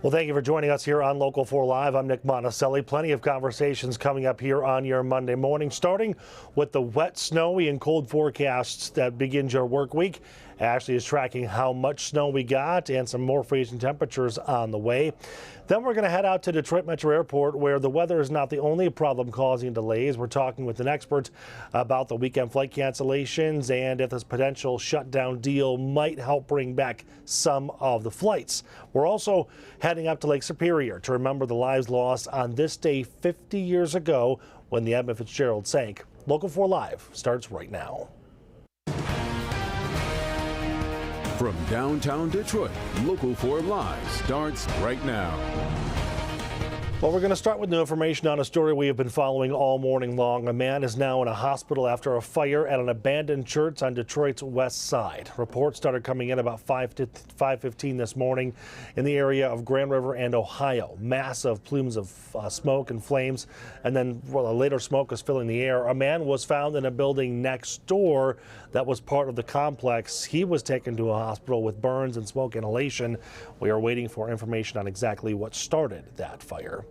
Well, thank you for joining us here on Local 4 Live. I'm Nick Monticelli. Plenty of conversations coming up here on your Monday morning, starting with the wet, snowy, and cold forecasts that begins your work week. Ashley is tracking how much snow we got and some more freezing temperatures on the way. Then we're going to head out to Detroit Metro Airport, where the weather is not the only problem causing delays. We're talking with an expert about the weekend flight cancellations and if this potential shutdown deal might help bring back some of the flights. We're also heading up to Lake Superior to remember the lives lost on this day 50 years ago when the Edmond Fitzgerald sank. Local 4 Live starts right now. From downtown Detroit, Local 4 Live starts right now. Well, we're going to start with new information on a story we have been following all morning long. A man is now in a hospital after a fire at an abandoned church on Detroit's west side. Reports started coming in about 5:15 this morning in the area of Grand River and Ohio. Massive plumes of smoke and flames, and then later smoke was filling the air. A man was found in a building next door that was part of the complex. He was taken to a hospital with burns and smoke inhalation. We are waiting for information on exactly what started that fire.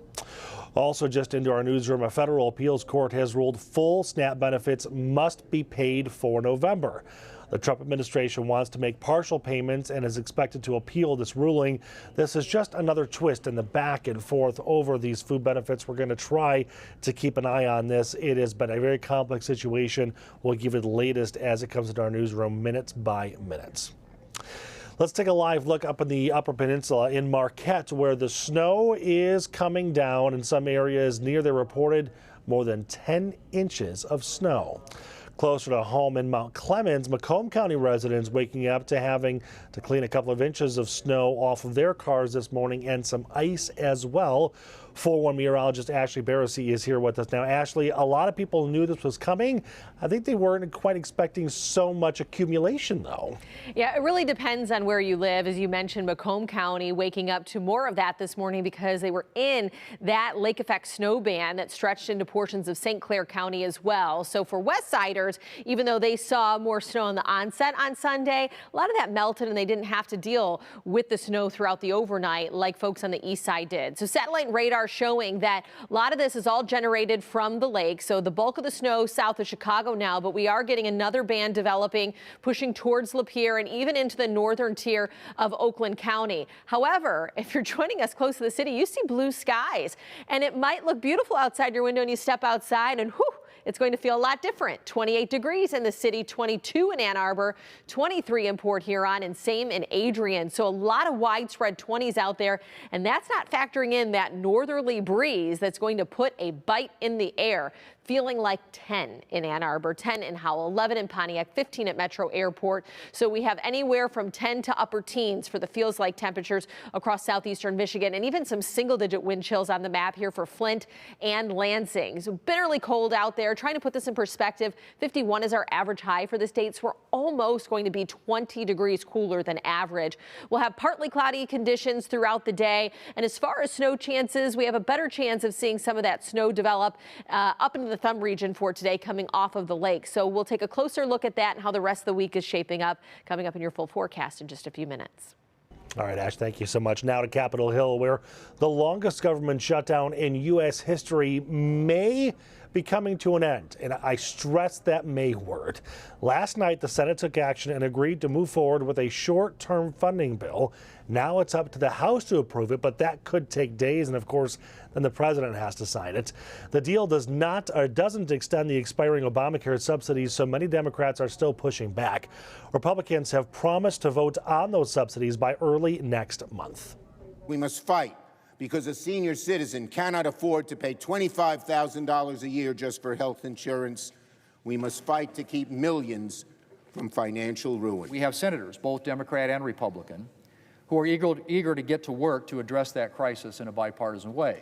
Also, just into our newsroom, a federal appeals court has ruled full SNAP benefits must be paid for November. The Trump administration wants to make partial payments and is expected to appeal this ruling. This is just another twist in the back and forth over these food benefits. We're going to try to keep an eye on this. It has been a very complex situation. We'll give you the latest as it comes into our newsroom minutes by minutes. Let's take a live look up in the Upper Peninsula in Marquette, where the snow is coming down in some areas near the reported more than 10 inches of snow. Closer to home in Mount Clemens, Macomb County residents waking up to having to clean a couple of inches of snow off of their cars this morning and some ice as well. 4-1 meteorologist Ashley Barassi is here with us now. Ashley, a lot of people knew this was coming. I think they weren't quite expecting so much accumulation, though. Yeah, it really depends on where you live. As you mentioned, Macomb County waking up to more of that this morning because they were in that lake effect snow band that stretched into portions of St. Clair County as well. So for Westsiders, even though they saw more snow on the onset on Sunday, a lot of that melted and they didn't have to deal with the snow throughout the overnight like folks on the east side did. So satellite radar showing that a lot of this is all generated from the lake. So the bulk of the snow south of Chicago now, but we are getting another band developing, pushing towards Lapeer and even into the northern tier of Oakland County. However, if you're joining us close to the city, you see blue skies and it might look beautiful outside your window and you step outside and whew, it's going to feel a lot different. 28 degrees in the city, 22 in Ann Arbor, 23 in Port Huron, and same in Adrian. So a lot of widespread 20s out there, and that's not factoring in that northerly breeze that's going to put a bite in the air. Feeling like 10 in Ann Arbor, 10 in Howell, 11 in Pontiac, 15 at Metro Airport. So we have anywhere from 10 to upper teens for the feels like temperatures across southeastern Michigan, and even some single-digit wind chills on the map here for Flint and Lansing. So bitterly cold out there. Trying to put this in perspective, 51 is our average high for the state, so we're almost going to be 20 degrees cooler than average. We'll have partly cloudy conditions throughout the day, and as far as snow chances, we have a better chance of seeing some of that snow develop up into the thumb region for today coming off of the lake. So we'll take a closer look at that and how the rest of the week is shaping up, coming up in your full forecast in just a few minutes. All right, Ash, thank you so much. Now to Capitol Hill, where the longest government shutdown in U.S. history may be coming to an end, and I stress that may word. Last night, the Senate took action and agreed to move forward with a short-term funding bill. Now it's up to the House to approve it, but that could take days, and of course, then the president has to sign it. The deal doesn't extend the expiring Obamacare subsidies, so many Democrats are still pushing back. Republicans have promised to vote on those subsidies by early next month. We must fight, because a senior citizen cannot afford to pay $25,000 a year just for health insurance. We must fight to keep millions from financial ruin. We have senators, both Democrat and Republican, who are eager to get to work to address that crisis in a bipartisan way.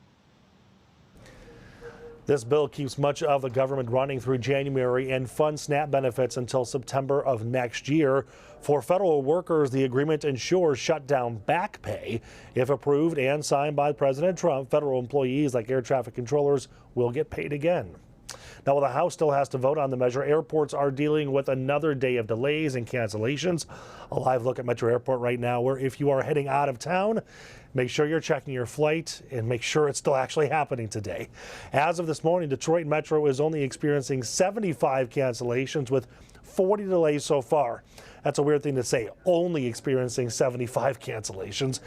This bill keeps much of the government running through January and funds SNAP benefits until September of next year. For federal workers, the agreement ensures shutdown back pay. If approved and signed by President Trump, federal employees like air traffic controllers will get paid again. Now, while the House still has to vote on the measure, airports are dealing with another day of delays and cancellations. A live look at Metro Airport right now, where if you are heading out of town, make sure you're checking your flight and make sure it's still actually happening today. As of this morning, Detroit Metro is only experiencing 75 cancellations with 40 delays so far. That's a weird thing to say, only experiencing 75 cancellations.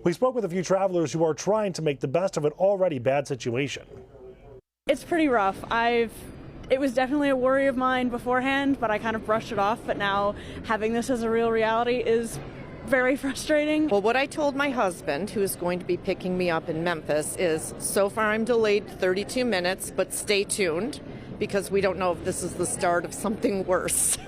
We spoke with a few travelers who are trying to make the best of an already bad situation. It's pretty rough. It was definitely a worry of mine beforehand, but I kind of brushed it off. But now having this as a real reality is very frustrating. Well, what I told my husband, who is going to be picking me up in Memphis, is so far I'm delayed 32 minutes, but stay tuned because we don't know if this is the start of something worse.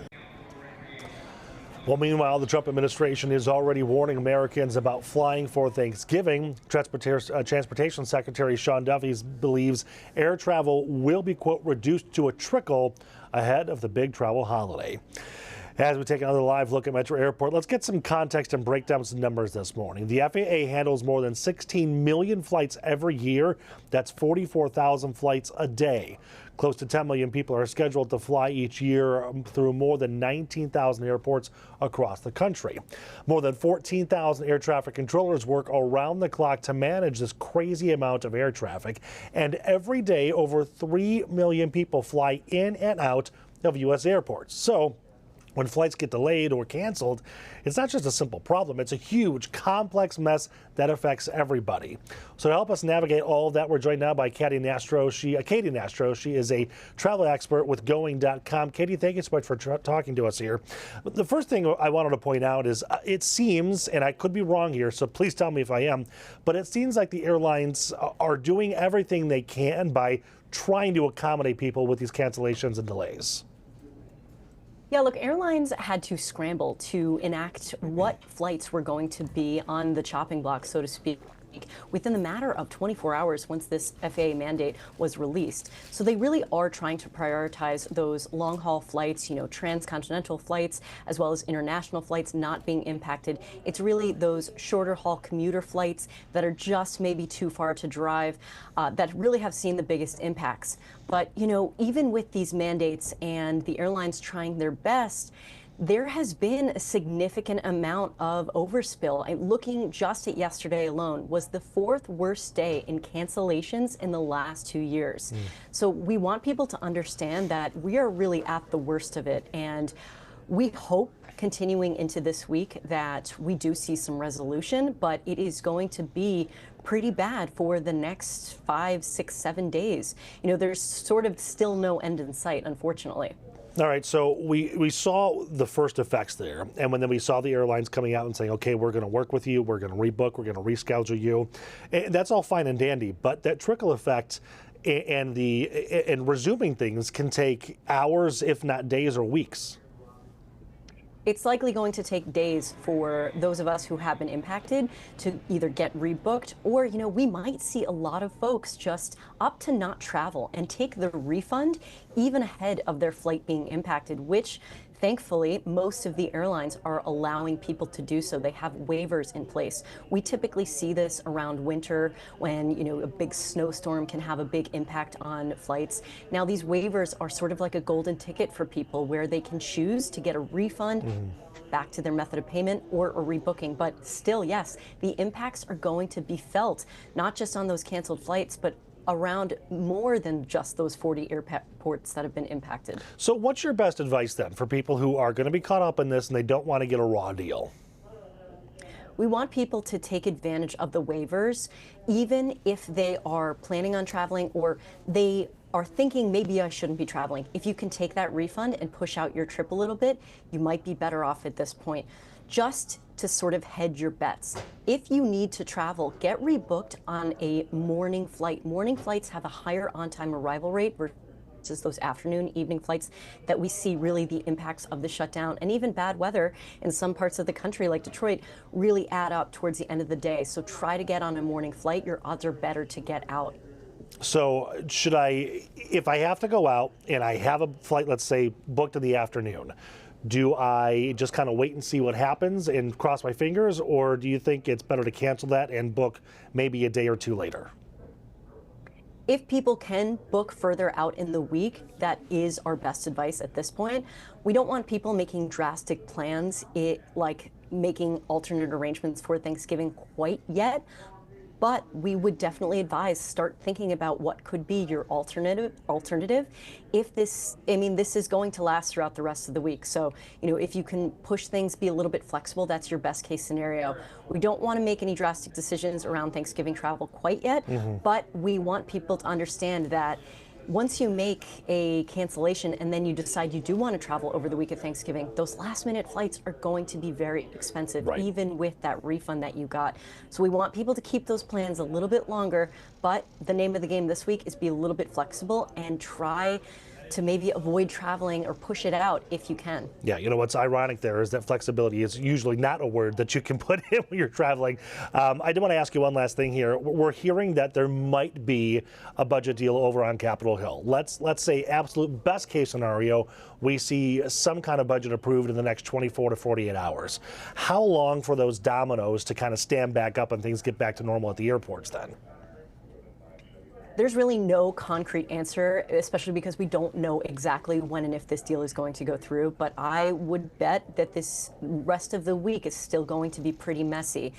Well, meanwhile, the Trump administration is already warning Americans about flying for Thanksgiving. Transportation Secretary Sean Duffy believes air travel will be, quote, reduced to a trickle ahead of the big travel holiday. As we take another live look at Metro Airport, let's get some context and break down some numbers this morning. The FAA handles more than 16 million flights every year. That's 44,000 flights a day. Close to 10 million people are scheduled to fly each year through more than 19,000 airports across the country. More than 14,000 air traffic controllers work around the clock to manage this crazy amount of air traffic. And every day, over 3 million people fly in and out of U.S. airports. So when flights get delayed or canceled, it's not just a simple problem, it's a huge, complex mess that affects everybody. So to help us navigate all of that, we're joined now by Katie Nastro. She is a travel expert with Going.com. Katie, thank you so much for talking to us here. The first thing I wanted to point out is it seems, and I could be wrong here, so please tell me if I am, but it seems like the airlines are doing everything they can by trying to accommodate people with these cancellations and delays. Yeah, look, airlines had to scramble to enact what flights were going to be on the chopping block, so to speak, within the matter of 24 hours once this FAA mandate was released. So they really are trying to prioritize those long-haul flights, transcontinental flights, as well as international flights not being impacted. It's really those shorter-haul commuter flights that are just maybe too far to drive that really have seen the biggest impacts. But, even with these mandates and the airlines trying their best, there has been a significant amount of overspill. Looking just at yesterday alone was the 4th worst day in cancellations in the last 2 years. So we want people to understand that we are really at the worst of it. And we hope continuing into this week that we do see some resolution, but it is going to be pretty bad for the next 5, 6, 7 days. There's sort of still no end in sight, unfortunately. All right, so we saw the first effects there, and then we saw the airlines coming out and saying, okay, we're going to work with you, we're going to rebook, we're going to reschedule you. And that's all fine and dandy, but that trickle effect and resuming things can take hours, if not days or weeks. It's likely going to take days for those of us who have been impacted to either get rebooked or, we might see a lot of folks just opt to not travel and take the refund even ahead of their flight being impacted, which thankfully, most of the airlines are allowing people to do so. They have waivers in place. We typically see this around winter when, a big snowstorm can have a big impact on flights. Now, these waivers are sort of like a golden ticket for people where they can choose to get a refund back to their method of payment or a rebooking. But still, yes, the impacts are going to be felt, not just on those canceled flights, but around more than just those 40 airports that have been impacted. So what's your best advice then for people who are going to be caught up in this and they don't want to get a raw deal? We want people to take advantage of the waivers, even if they are planning on traveling or they are thinking maybe I shouldn't be traveling. If you can take that refund and push out your trip a little bit, you might be better off at this point. Just to sort of hedge your bets. If you need to travel, get rebooked on a morning flight. Morning flights have a higher on-time arrival rate versus those afternoon, evening flights that we see really the impacts of the shutdown and even bad weather in some parts of the country like Detroit really add up towards the end of the day. So try to get on a morning flight. Your odds are better to get out. So if I have to go out and I have a flight, let's say, booked in the afternoon, do I just kind of wait and see what happens and cross my fingers, or do you think it's better to cancel that and book maybe a day or two later? If people can book further out in the week, that is our best advice at this point. We don't want people making drastic plans, like making alternate arrangements for Thanksgiving quite yet. But we would definitely advise start thinking about what could be your alternative. If this is going to last throughout the rest of the week. So, if you can push things, be a little bit flexible, that's your best case scenario. We don't want to make any drastic decisions around Thanksgiving travel quite yet, but we want people to understand that once you make a cancellation and then you decide you do want to travel over the week of Thanksgiving, those last minute flights are going to be very expensive, even with that refund that you got. So we want people to keep those plans a little bit longer, but the name of the game this week is be a little bit flexible and try to maybe avoid traveling or push it out if you can. Yeah, what's ironic there is that flexibility is usually not a word that you can put in when you're traveling. I did want to ask you one last thing here. We're hearing that there might be a budget deal over on Capitol Hill. Let's say absolute best case scenario, we see some kind of budget approved in the next 24 to 48 hours. How long for those dominoes to kind of stand back up and things get back to normal at the airports then? There's really no concrete answer, especially because we don't know exactly when and if this deal is going to go through. But I would bet that this rest of the week is still going to be pretty messy.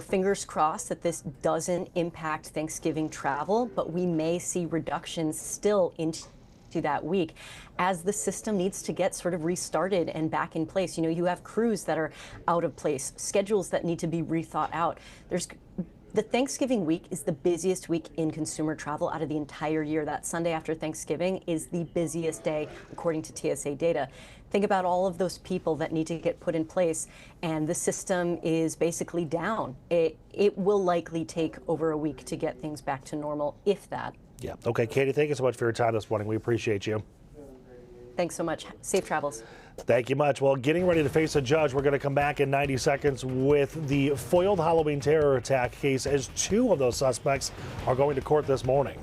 Fingers crossed that this doesn't impact Thanksgiving travel, but we may see reductions still into that week as the system needs to get sort of restarted and back in place. You have crews that are out of place, schedules that need to be rethought out. The Thanksgiving week is the busiest week in consumer travel out of the entire year. That Sunday after Thanksgiving is the busiest day, according to TSA data. Think about all of those people that need to get put in place, and the system is basically down. It will likely take over a week to get things back to normal, if that. Yeah. Okay, Katie, thank you so much for your time this morning. We appreciate you. Thanks so much. Safe travels. Thank you much. Well, getting ready to face a judge. We're going to come back in 90 seconds with the foiled Halloween terror attack case, as two of those suspects are going to court this morning.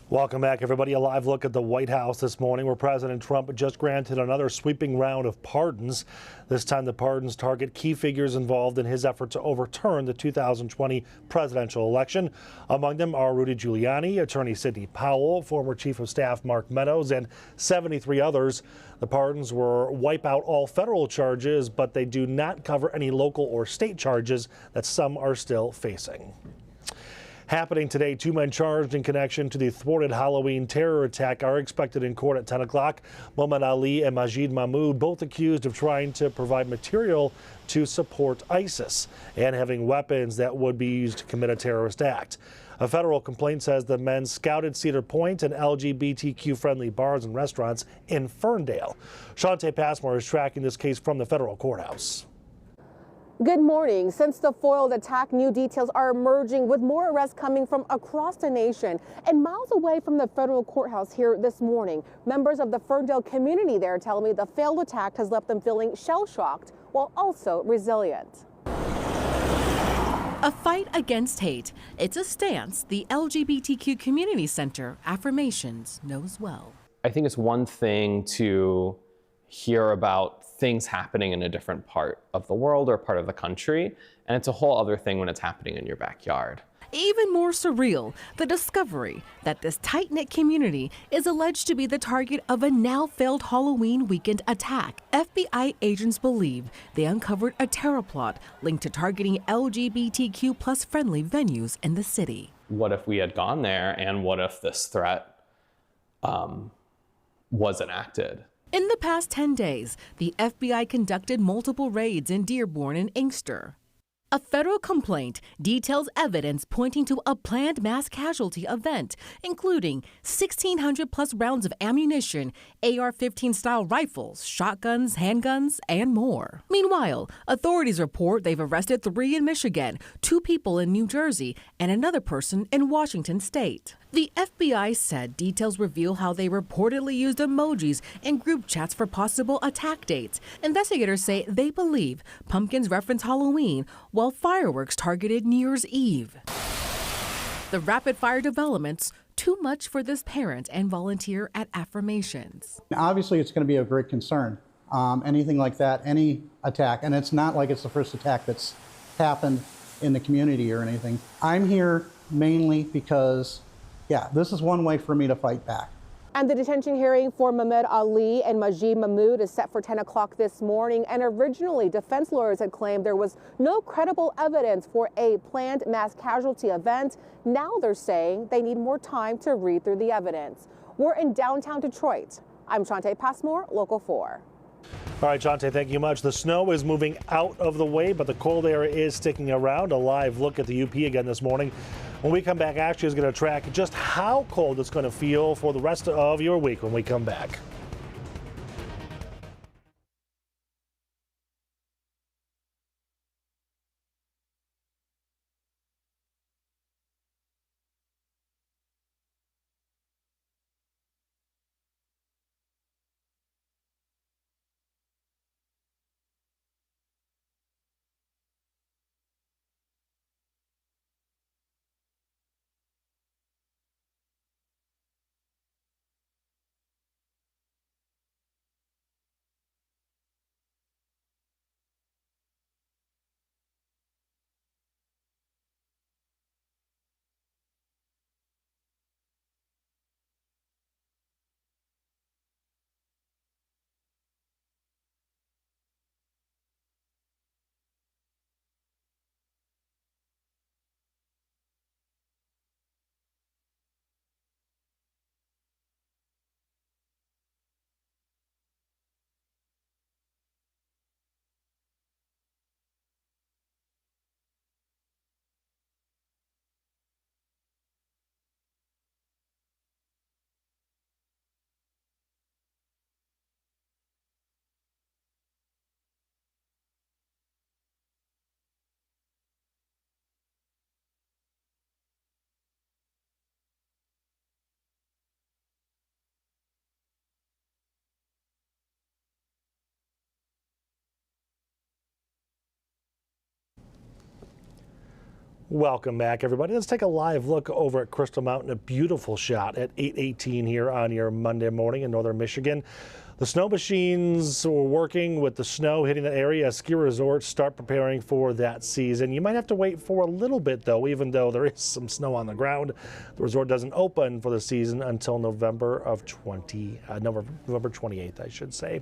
Welcome back, everybody. A live look at the White House this morning, where President Trump just granted another sweeping round of pardons. This time, the pardons target key figures involved in his effort to overturn the 2020 presidential election. Among them are Rudy Giuliani, Attorney Sidney Powell, former Chief of Staff Mark Meadows, and 73 others. The pardons will wipe out all federal charges, but they do not cover any local or state charges that some are still facing. Happening today, two men charged in connection to the thwarted Halloween terror attack are expected in court at 10 o'clock. Mohamed Ali and Majid Mahmoud, both accused of trying to provide material to support ISIS and having weapons that would be used to commit a terrorist act. A federal complaint says the men scouted Cedar Point and LGBTQ-friendly bars and restaurants in Ferndale. Shante Passmore is tracking this case from the federal courthouse. Good morning. Since the foiled attack, new details are emerging with more arrests coming from across the nation. And miles away from the federal courthouse here this morning, members of the Ferndale community there tell me the failed attack has left them feeling shell-shocked while also resilient. A fight against hate. It's a stance the LGBTQ Community Center, Affirmations, knows well. I think it's one thing to hear about things happening in a different part of the world or part of the country, and it's a whole other thing when it's happening in your backyard. Even more surreal, the discovery that this tight-knit community is alleged to be the target of a now-failed Halloween weekend attack. FBI agents believe they uncovered a terror plot linked to targeting LGBTQ plus friendly venues in the city. What if we had gone there, and what if this threat was enacted? In the past 10 days, the FBI conducted multiple raids in Dearborn and Inkster. A federal complaint details evidence pointing to a planned mass casualty event, including 1,600 plus rounds of ammunition, AR-15 style rifles, shotguns, handguns, and more. Meanwhile, authorities report they've arrested 3 in Michigan, 2 people in New Jersey, and another person in Washington state. The FBI said details reveal how they reportedly used emojis in group chats for possible attack dates. Investigators say they believe pumpkins reference Halloween, while fireworks targeted New Year's Eve. The rapid-fire developments, too much for this parent and volunteer at Affirmations. Obviously, it's going to be a great concern. Anything like that, any attack, and it's not like it's the first attack that's happened in the community or anything. I'm here mainly because this is one way for me to fight back. And the detention hearing for Mehmed Ali and Majid Mahmoud is set for 10 o'clock this morning. And originally, defense lawyers had claimed there was no credible evidence for a planned mass casualty event. Now they're saying they need more time to read through the evidence. We're in downtown Detroit. I'm Shantae Passmore, Local 4. All right, Shantae, thank you much. The snow is moving out of the way, but the cold air is sticking around. A live look at the UP again this morning. When we come back, Ashley is going to track just how cold it's going to feel for the rest of your week when we come back. Welcome back, everybody. Let's take a live look over at Crystal Mountain. A beautiful shot at 8:18 here on your Monday morning in northern Michigan. The snow machines were working with the snow hitting the area as ski resorts start preparing for that season. You might have to wait for a little bit, though, even though there is some snow on the ground. The resort doesn't open for the season until November 28th, I should say.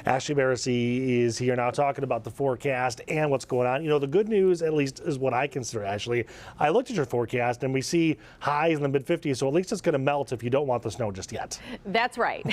Ashley Barassi is here now talking about the forecast and what's going on. You know, the good news, at least, is what I consider, Ashley. I looked at your forecast, and we see highs in the mid-50s, so at least it's going to melt if you don't want the snow just yet. That's right.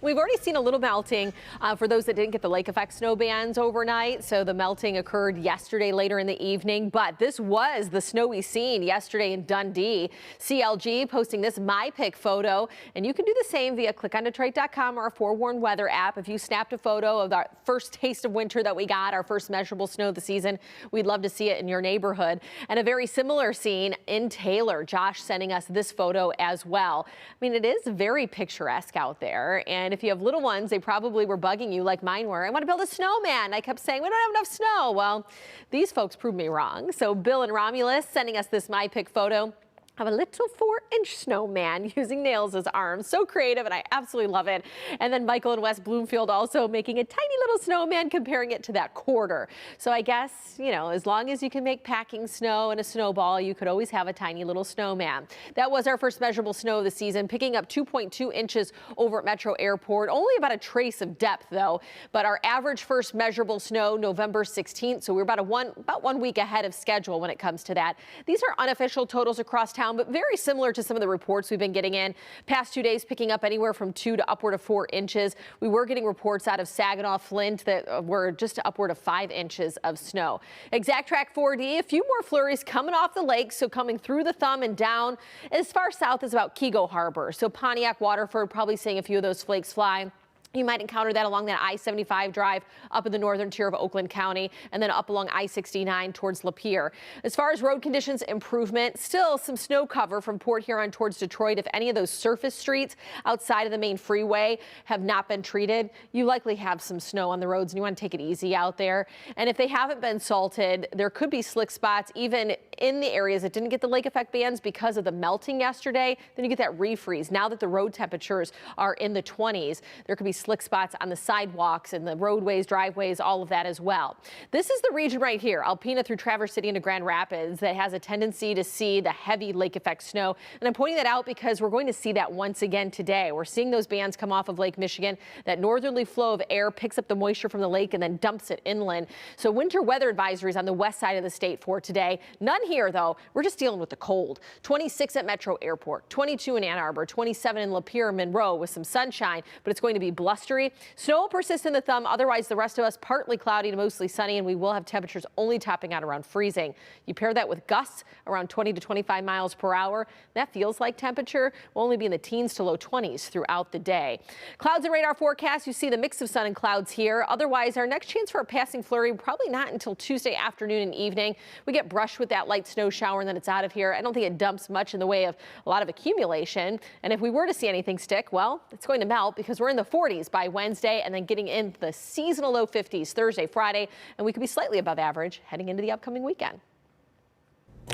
We've we've already seen a little melting for those that didn't get the lake effect snow bands overnight. So the melting occurred yesterday later in the evening, but this was the snowy scene yesterday in Dundee. CLG posting this My Pick photo, and you can do the same via clickondetroit.com or our Forewarned Weather app. If you snapped a photo of our first taste of winter that we got, our first measurable snow of the season, we'd love to see it in your neighborhood. And a very similar scene in Taylor. Josh sending us this photo as well. I mean, it is very picturesque out there. And if you have little ones, they probably were bugging you like mine were. I want to build a snowman. I kept saying, we don't have enough snow. Well, these folks proved me wrong. So Bill and Romulus sending us this My Pick photo of a little 4-inch snowman using nails as arms. So creative, and I absolutely love it. And then Michael and West Bloomfield also making a tiny little snowman, comparing it to that quarter. So I guess, you know, as long as you can make packing snow and a snowball, you could always have a tiny little snowman. That was our first measurable snow of the season, picking up 2.2 inches over at Metro Airport. Only about a trace of depth, though. But our average first measurable snow, November 16th. So we're about 1 week ahead of schedule when it comes to that. These are unofficial totals across town, but very similar to some of the reports we've been getting in. Past 2 days picking up anywhere from 2 to upward of 4 inches. We were getting reports out of Saginaw, Flint that were just upward of 5 inches of snow. Exact Track 4D, a few more flurries coming off the lake, so coming through the thumb and down as far south as about Kego Harbor. So Pontiac, Waterford, probably seeing a few of those flakes fly. You might encounter that along that I-75 drive up in the northern tier of Oakland County and then up along I-69 towards Lapeer. As far as road conditions improvement, still some snow cover from Port Huron towards Detroit. If any of those surface streets outside of the main freeway have not been treated, you likely have some snow on the roads and you want to take it easy out there. And if they haven't been salted, there could be slick spots even in the areas that didn't get the lake effect bands because of the melting yesterday. Then you get that refreeze. Now that the road temperatures are in the 20s, there could be slick spots on the sidewalks and the roadways, driveways, all of that as well. This is the region right here, Alpena through Traverse City into Grand Rapids, that has a tendency to see the heavy lake effect snow. And I'm pointing that out because we're going to see that once again today. We're seeing those bands come off of Lake Michigan. That northerly flow of air picks up the moisture from the lake and then dumps it inland. So winter weather advisories on the west side of the state for today. None here, though. We're just dealing with the cold. 26 at Metro Airport, 22 in Ann Arbor, 27 in Lapeer, Monroe with some sunshine, but it's going to be blustery. Snow will persist in the thumb. Otherwise, the rest of us partly cloudy to mostly sunny, and we will have temperatures only topping out around freezing. You pair that with gusts around 20 to 25 miles per hour. That feels like temperature will only be in the teens to low 20s throughout the day. Clouds and radar forecast. You see the mix of sun and clouds here. Otherwise, our next chance for a passing flurry probably not until Tuesday afternoon and evening. We get brushed with that light snow shower and then it's out of here. I don't think it dumps much in the way of a lot of accumulation. And if we were to see anything stick, well, it's going to melt because we're in the 40s by Wednesday and then getting into the seasonal low 50s Thursday, Friday, and we could be slightly above average heading into the upcoming weekend.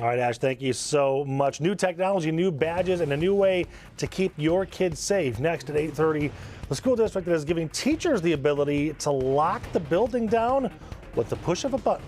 All right, Ash, thank you so much. New technology, new badges, and a new way to keep your kids safe. Next at 8:30, the school district is giving teachers the ability to lock the building down with the push of a button.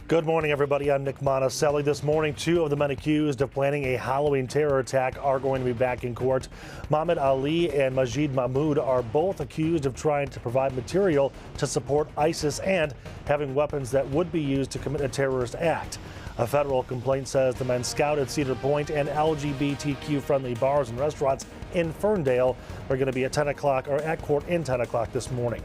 Good morning, everybody. I'm Nick Monticelli. This morning, two of the men accused of planning a Halloween terror attack are going to be back in court. Muhammad Ali and Majid Mahmoud are both accused of trying to provide material to support ISIS and having weapons that would be used to commit a terrorist act. A federal complaint says the men scouted Cedar Point and LGBTQ-friendly bars and restaurants in Ferndale. They're going to be at 10 o'clock or at court in 10 o'clock this morning.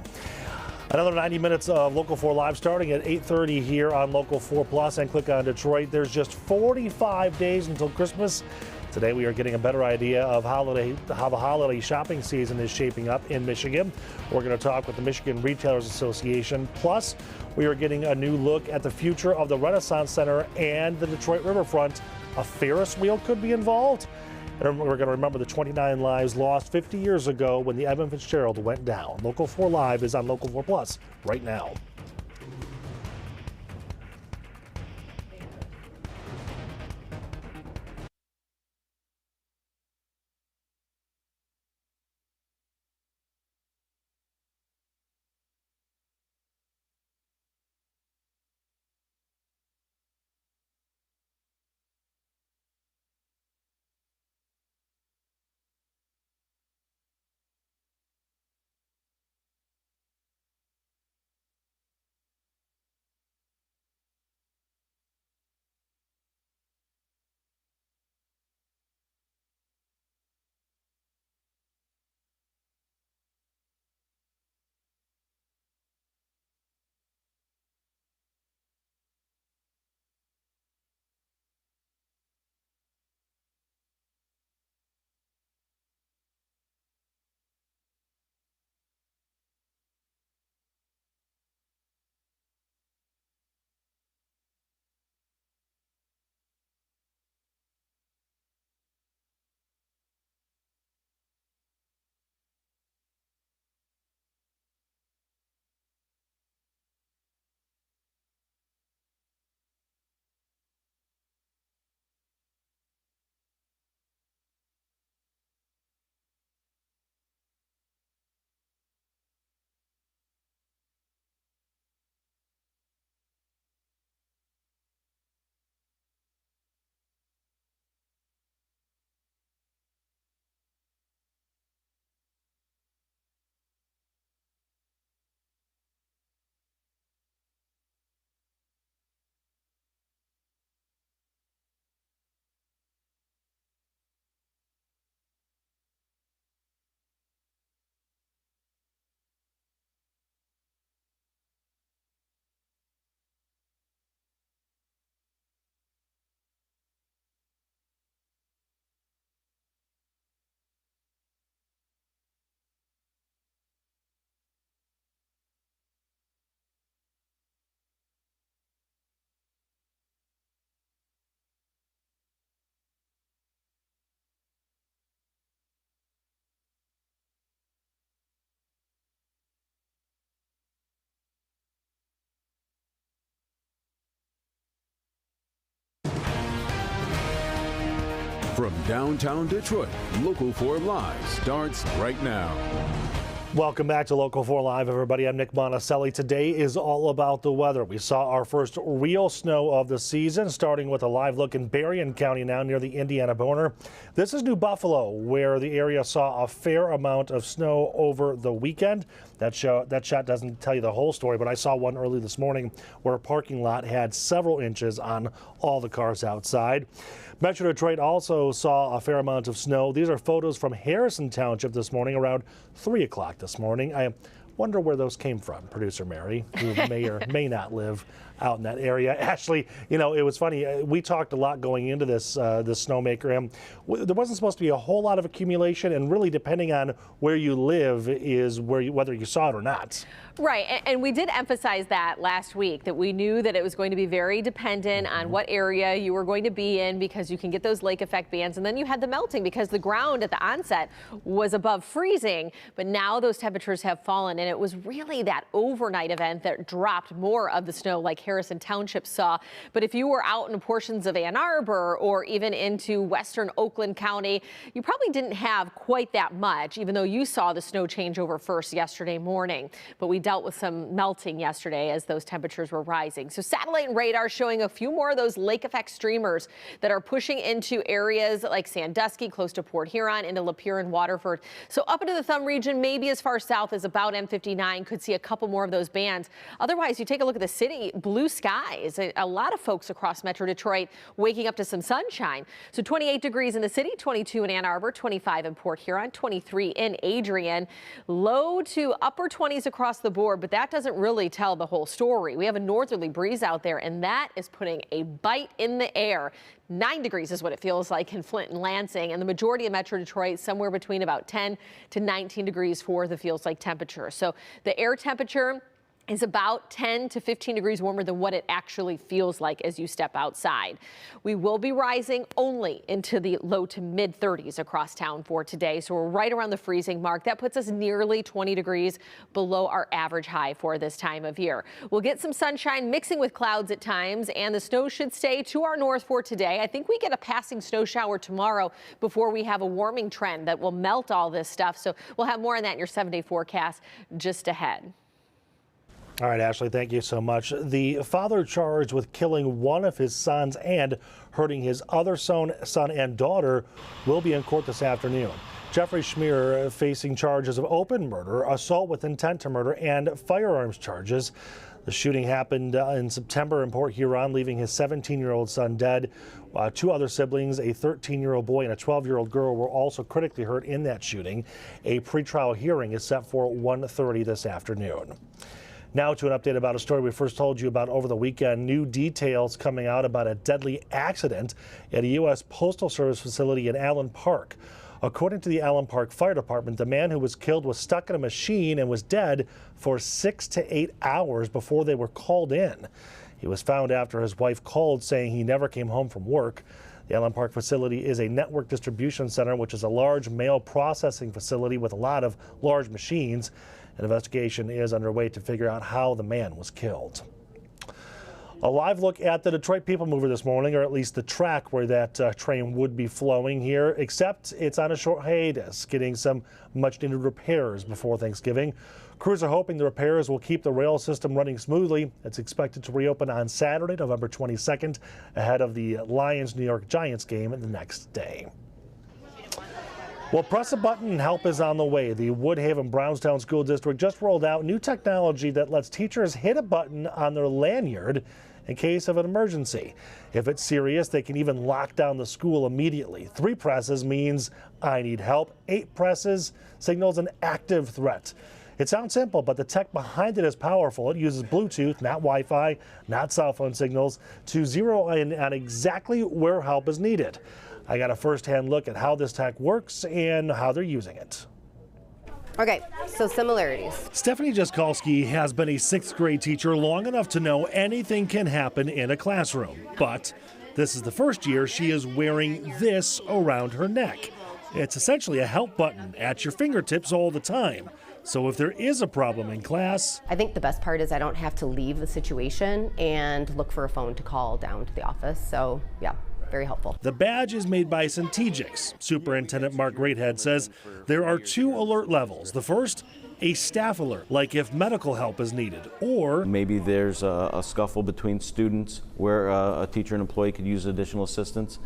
Another 90 minutes of Local 4 Live starting at 8:30 here on Local 4 Plus and Click on Detroit. There's just 45 days until Christmas. Today we are getting a better idea of how the holiday shopping season is shaping up in Michigan. We're going to talk with the Michigan Retailers Association. Plus, we are getting a new look at the future of the Renaissance Center and the Detroit Riverfront. A Ferris wheel could be involved. And we're going to remember the 29 lives lost 50 years ago when the Edmond Fitzgerald went down. Local 4 Live is on Local 4 Plus right now. From downtown Detroit, Local 4 Live starts right now. Welcome back to Local 4 Live, everybody. I'm Nick Monticelli. Today is all about the weather. We saw our first real snow of the season, starting with a live look in Berrien County now near the Indiana border. This is New Buffalo, where the area saw a fair amount of snow over the weekend. That shot doesn't tell you the whole story, but I saw one early this morning where a parking lot had several inches on all the cars outside. Metro Detroit also saw a fair amount of snow. These are photos from Harrison Township this morning around 3 o'clock this morning. I wonder where those came from, producer Mary, who may or may not live out in that area. Ashley, you know, it was funny. We talked a lot going into this snowmaker, and there wasn't supposed to be a whole lot of accumulation, and really depending on where you live is whether you saw it or not. Right, and we did emphasize that last week, that we knew that it was going to be very dependent on what area you were going to be in, because you can get those lake effect bands, and then you had the melting because the ground at the onset was above freezing, but now those temperatures have fallen and it was really that overnight event that dropped more of the snow like Harrison Township saw. But if you were out in portions of Ann Arbor or even into western Oakland County, you probably didn't have quite that much, even though you saw the snow change over first yesterday morning. But we dealt with some melting yesterday as those temperatures were rising. So satellite and radar showing a few more of those lake effect streamers that are pushing into areas like Sandusky, close to Port Huron, into Lapeer and Waterford. So up into the Thumb region, maybe as far south as about M59, could see a couple more of those bands. Otherwise, you take a look at the city, blue skies. A lot of folks across Metro Detroit waking up to some sunshine. So 28 degrees in the city, 22 in Ann Arbor, 25 in Port Huron, 23 in Adrian. Low to upper 20s across the board, but that doesn't really tell the whole story. We have a northerly breeze out there, and that is putting a bite in the air. 9 degrees is what it feels like in Flint and Lansing, and the majority of Metro Detroit somewhere between about 10 to 19 degrees for the feels like temperature. So the air temperature is about 10 to 15 degrees warmer than what it actually feels like as you step outside. We will be rising only into the low to mid 30s across town for today. So we're right around the freezing mark. That puts us nearly 20 degrees below our average high for this time of year. We'll get some sunshine mixing with clouds at times, and the snow should stay to our north for today. I think we get a passing snow shower tomorrow before we have a warming trend that will melt all this stuff. So we'll have more on that in your 7-day forecast just ahead. All right, Ashley, thank you so much. The father charged with killing one of his sons and hurting his other son and daughter will be in court this afternoon. Jeffrey Schmier facing charges of open murder, assault with intent to murder, and firearms charges. The shooting happened in September in Port Huron, leaving his 17-year-old son dead. Two other siblings, a 13-year-old boy and a 12-year-old girl, were also critically hurt in that shooting. A pretrial hearing is set for 1:30 this afternoon. Now to an update about a story we first told you about over the weekend. New details coming out about a deadly accident at a U.S. Postal Service facility in Allen Park. According to the Allen Park Fire Department, the man who was killed was stuck in a machine and was dead for 6 to 8 hours before they were called in. He was found after his wife called saying he never came home from work. The Allen Park facility is a network distribution center, which is a large mail processing facility with a lot of large machines. An investigation is underway to figure out how the man was killed. A live look at the Detroit People Mover this morning, or at least the track where that train would be flowing here, except it's on a short hiatus, getting some much needed repairs before Thanksgiving. Crews are hoping the repairs will keep the rail system running smoothly. It's expected to reopen on Saturday, November 22nd, ahead of the Lions-New York Giants game the next day. Well, press a button and help is on the way. The Woodhaven-Brownstown School District just rolled out new technology that lets teachers hit a button on their lanyard in case of an emergency. If it's serious, they can even lock down the school immediately. 3 presses means I need help. 8 presses signals an active threat. It sounds simple, but the tech behind it is powerful. It uses Bluetooth, not Wi-Fi, not cell phone signals, to zero in on exactly where help is needed. I got a first-hand look at how this tech works and how they're using it. Okay, so similarities. Stephanie Jaskalski has been a 6th grade teacher long enough to know anything can happen in a classroom. But this is the first year she is wearing this around her neck. It's essentially a help button at your fingertips all the time. So if there is a problem in class... I think the best part is I don't have to leave the situation and look for a phone to call down to the office. So, yeah. Very helpful. The badge is made by Centegix. Superintendent Mark Greathead says there are 2 alert levels. The first, a staff alert, like if medical help is needed, or maybe there's a scuffle between students where a teacher and employee could use additional assistance.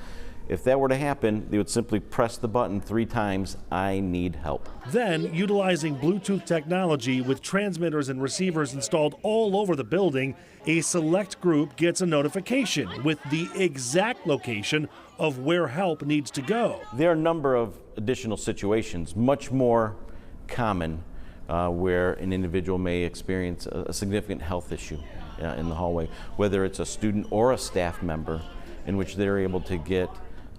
If that were to happen, they would simply press the button 3 times, I need help. Then, utilizing Bluetooth technology with transmitters and receivers installed all over the building, a select group gets a notification with the exact location of where help needs to go. There are a number of additional situations, much more common, where an individual may experience a significant health issue in the hallway, whether it's a student or a staff member, in which they're able to get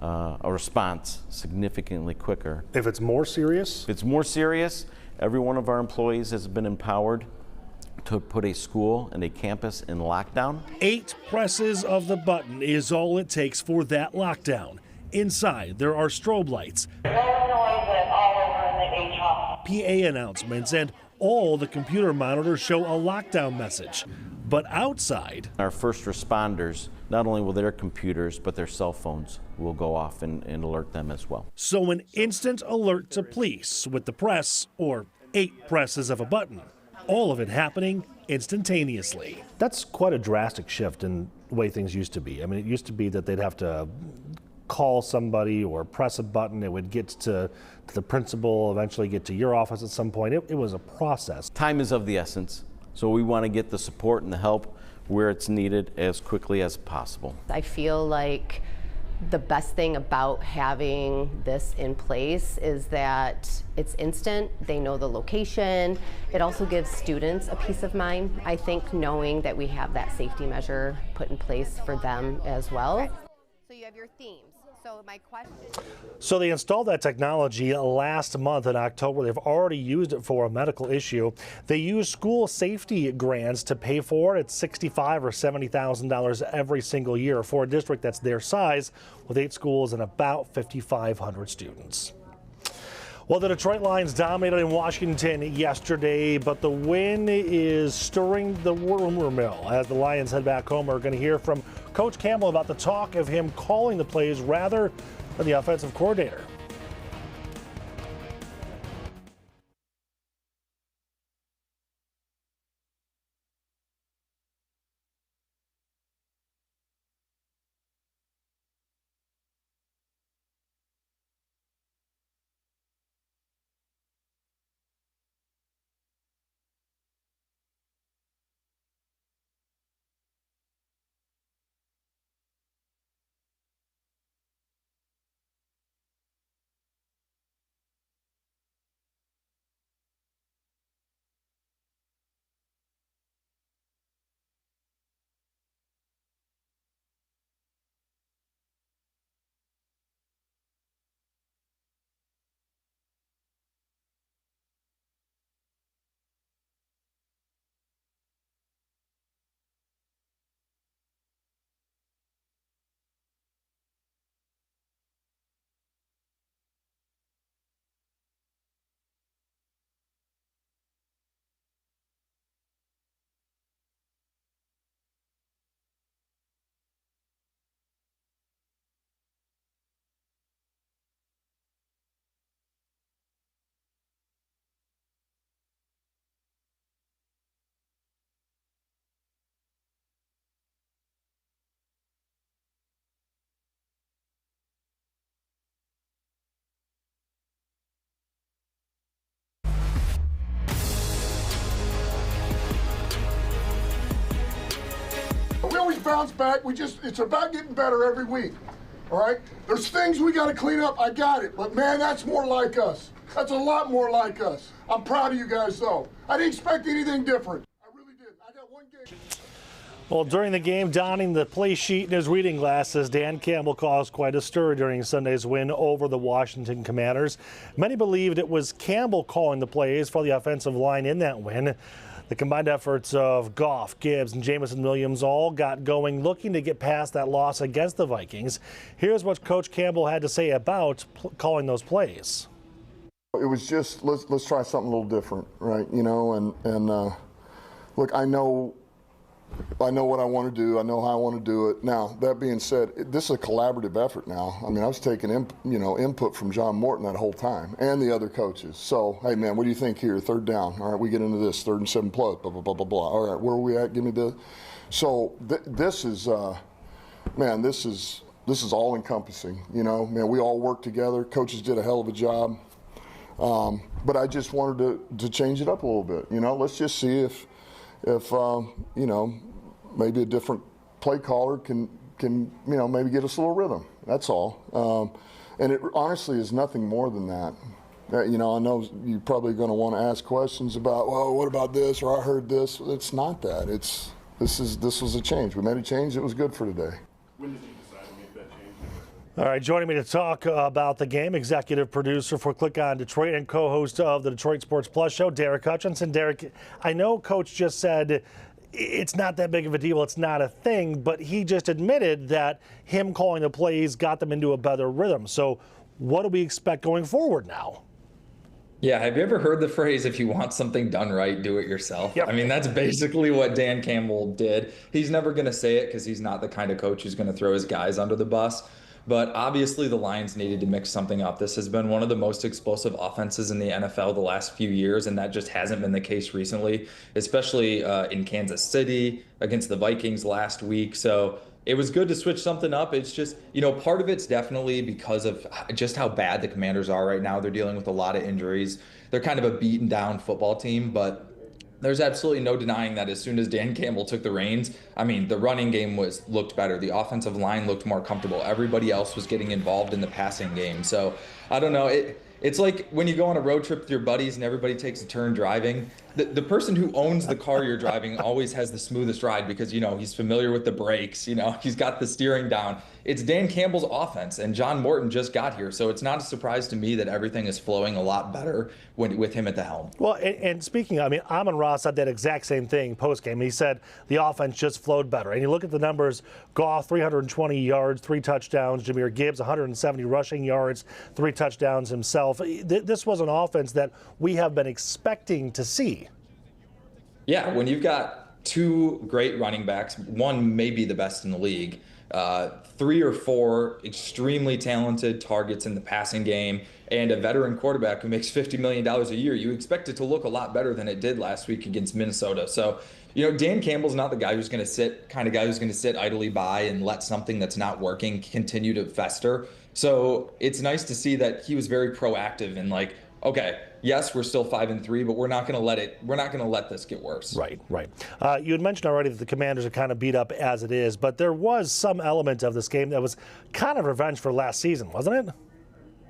a response significantly quicker. If it's more serious? If it's more serious, every one of our employees has been empowered to put a school and a campus in lockdown. 8 presses of the button is all it takes for that lockdown. Inside, there are strobe lights. EPA announcements, and all the computer monitors show a lockdown message. But outside, our first responders, not only will their computers, but their cell phones will go off and alert them as well. So an instant alert to police with the press, or 8 presses of a button. All of it happening instantaneously. That's quite a drastic shift in the way things used to be. I mean, it used to be that they'd have to call somebody or press a button. It would get to the principal, eventually get to your office at some point. It was a process. Time is of the essence, so we want to get the support and the help where it's needed as quickly as possible. I feel like the best thing about having this in place is that it's instant. They know the location. It also gives students a peace of mind, I think, knowing that we have that safety measure put in place for them as well. So you have your themes. So my question. So they installed that technology last month in October. They've already used it for a medical issue. They use school safety grants to pay for it. It's $65,000 or $70,000 every single year for a district that's their size, with 8 schools and about 5,500 students. Well, the Detroit Lions dominated in Washington yesterday, but the win is stirring the rumor mill. As the Lions head back home, we're going to hear from Coach Campbell about the talk of him calling the plays rather than the offensive coordinator. We always bounce back. It's about getting better every week. All right? There's things we got to clean up. I got it. But man, that's more like us. That's a lot more like us. I'm proud of you guys, though. I didn't expect anything different. I really didn't. I got one game. Well, during the game, donning the play sheet in his reading glasses, Dan Campbell caused quite a stir during Sunday's win over the Washington Commanders. Many believed it was Campbell calling the plays for the offensive line in that win. The combined efforts of Goff, Gibbs, and Jamison Williams all got going, looking to get past that loss against the Vikings. Here's what Coach Campbell had to say about calling those plays. It was just, let's try something a little different, right? You know, and look, I know what I want to do. I know how I want to do it. Now, that being said, this is a collaborative effort now. I mean, I was taking input from John Morton that whole time and the other coaches. So, hey, man, what do you think here? 3rd down. All right, we get into this. 3rd and 7 plus, blah, blah, blah, blah, blah. All right, where are we at? Give me this. So this is, man, this is all encompassing. You know, man, we all work together. Coaches did a hell of a job. But I just wanted to change it up a little bit. You know, let's just see if you know, maybe a different play caller can maybe get us a little rhythm. That's all. And it honestly is nothing more than that. You know, I know you're probably going to want to ask questions about, well, what about this, or I heard this. It's not that. This was a change. We made a change. It was good for today. When did you decide to make that change? All right, joining me to talk about the game, executive producer for Click on Detroit and co-host of the Detroit Sports Plus show, Derek Hutchinson. Derek, I know Coach just said it's not that big of a deal, it's not a thing, but he just admitted that him calling the plays got them into a better rhythm. So what do we expect going forward now? Yeah, have you ever heard the phrase, if you want something done right, do it yourself? Yep. I mean, that's basically what Dan Campbell did. He's never going to say it because he's not the kind of coach who's going to throw his guys under the bus. But obviously, the Lions needed to mix something up. This has been one of the most explosive offenses in the NFL the last few years, and that just hasn't been the case recently, especially in Kansas City against the Vikings last week. So it was good to switch something up. It's just, part of it's definitely because of just how bad the Commanders are right now. They're dealing with a lot of injuries. They're kind of a beaten down football team, but there's absolutely no denying that as soon as Dan Campbell took the reins, I mean, the running game looked better. The offensive line looked more comfortable. Everybody else was getting involved in the passing game. So I don't know. It's like when you go on a road trip with your buddies and everybody takes a turn driving. The person who owns the car you're driving always has the smoothest ride because, he's familiar with the brakes, he's got the steering down. It's Dan Campbell's offense, and John Morton just got here. So it's not a surprise to me that everything is flowing a lot better with him at the helm. Well, and speaking, Amon-Ra said that exact same thing post-game. He said the offense just flowed better. And you look at the numbers, Goff, 320 yards, 3 touchdowns. Jahmyr Gibbs, 170 rushing yards, 3 touchdowns himself. This was an offense that we have been expecting to see. Yeah, when you've got 2 great running backs, one may be the best in the league, 3 or 4 extremely talented targets in the passing game, and a veteran quarterback who makes $50 million a year, you expect it to look a lot better than it did last week against Minnesota. So, Dan Campbell's not the guy who's going to sit idly by and let something that's not working continue to fester. So it's nice to see that he was very proactive and like, okay, yes, we're still 5-3, but we're not going to let this get worse. Right. You had mentioned already that the Commanders are kind of beat up as it is, but there was some element of this game that was kind of revenge for last season, wasn't it?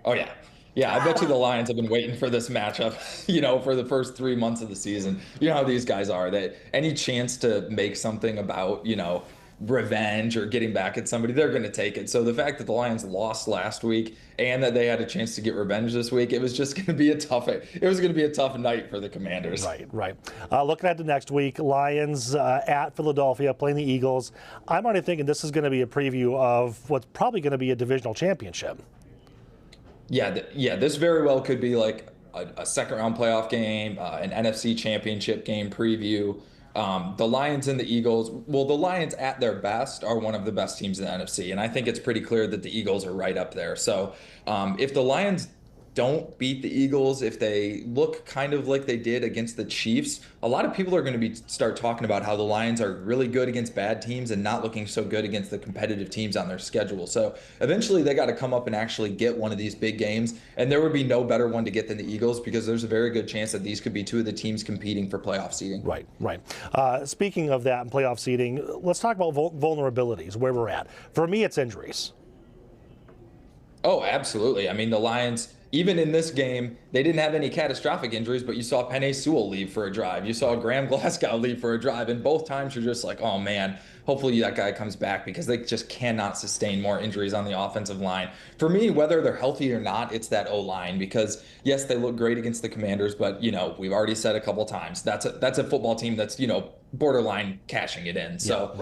Oh, yeah. Yeah, I bet you the Lions have been waiting for this matchup, for the first 3 months of the season. You know how these guys are. That any chance to make something about, revenge or getting back at somebody, they're going to take it. So the fact that the Lions lost last week and that they had a chance to get revenge this week, it was just going to be a tough night for the Commanders. Right. Looking at the next week, Lions at Philadelphia playing the Eagles. I'm already thinking this is going to be a preview of what's probably going to be a divisional championship. Yeah, this very well could be like a second-round playoff game, an NFC championship game preview. The Lions and the Eagles, the Lions at their best are one of the best teams in the NFC, and I think it's pretty clear that the Eagles are right up there. So if the Lions don't beat the Eagles, if they look kind of like they did against the Chiefs, a lot of people are going to start talking about how the Lions are really good against bad teams and not looking so good against the competitive teams on their schedule. So eventually they got to come up and actually get one of these big games, and there would be no better one to get than the Eagles because there's a very good chance that these could be 2 of the teams competing for playoff seeding. Right. Speaking of that and playoff seeding, let's talk about vulnerabilities, where we're at. For me, it's injuries. Oh, absolutely. I mean, the Lions, even in this game, they didn't have any catastrophic injuries, but you saw Penei Sewell leave for a drive. You saw Graham Glasgow leave for a drive, and both times you're just like, oh man, hopefully that guy comes back because they just cannot sustain more injuries on the offensive line. For me, whether they're healthy or not, it's that O-line because, yes, they look great against the Commanders, but, we've already said a couple times, that's a football team that's, borderline cashing it in. So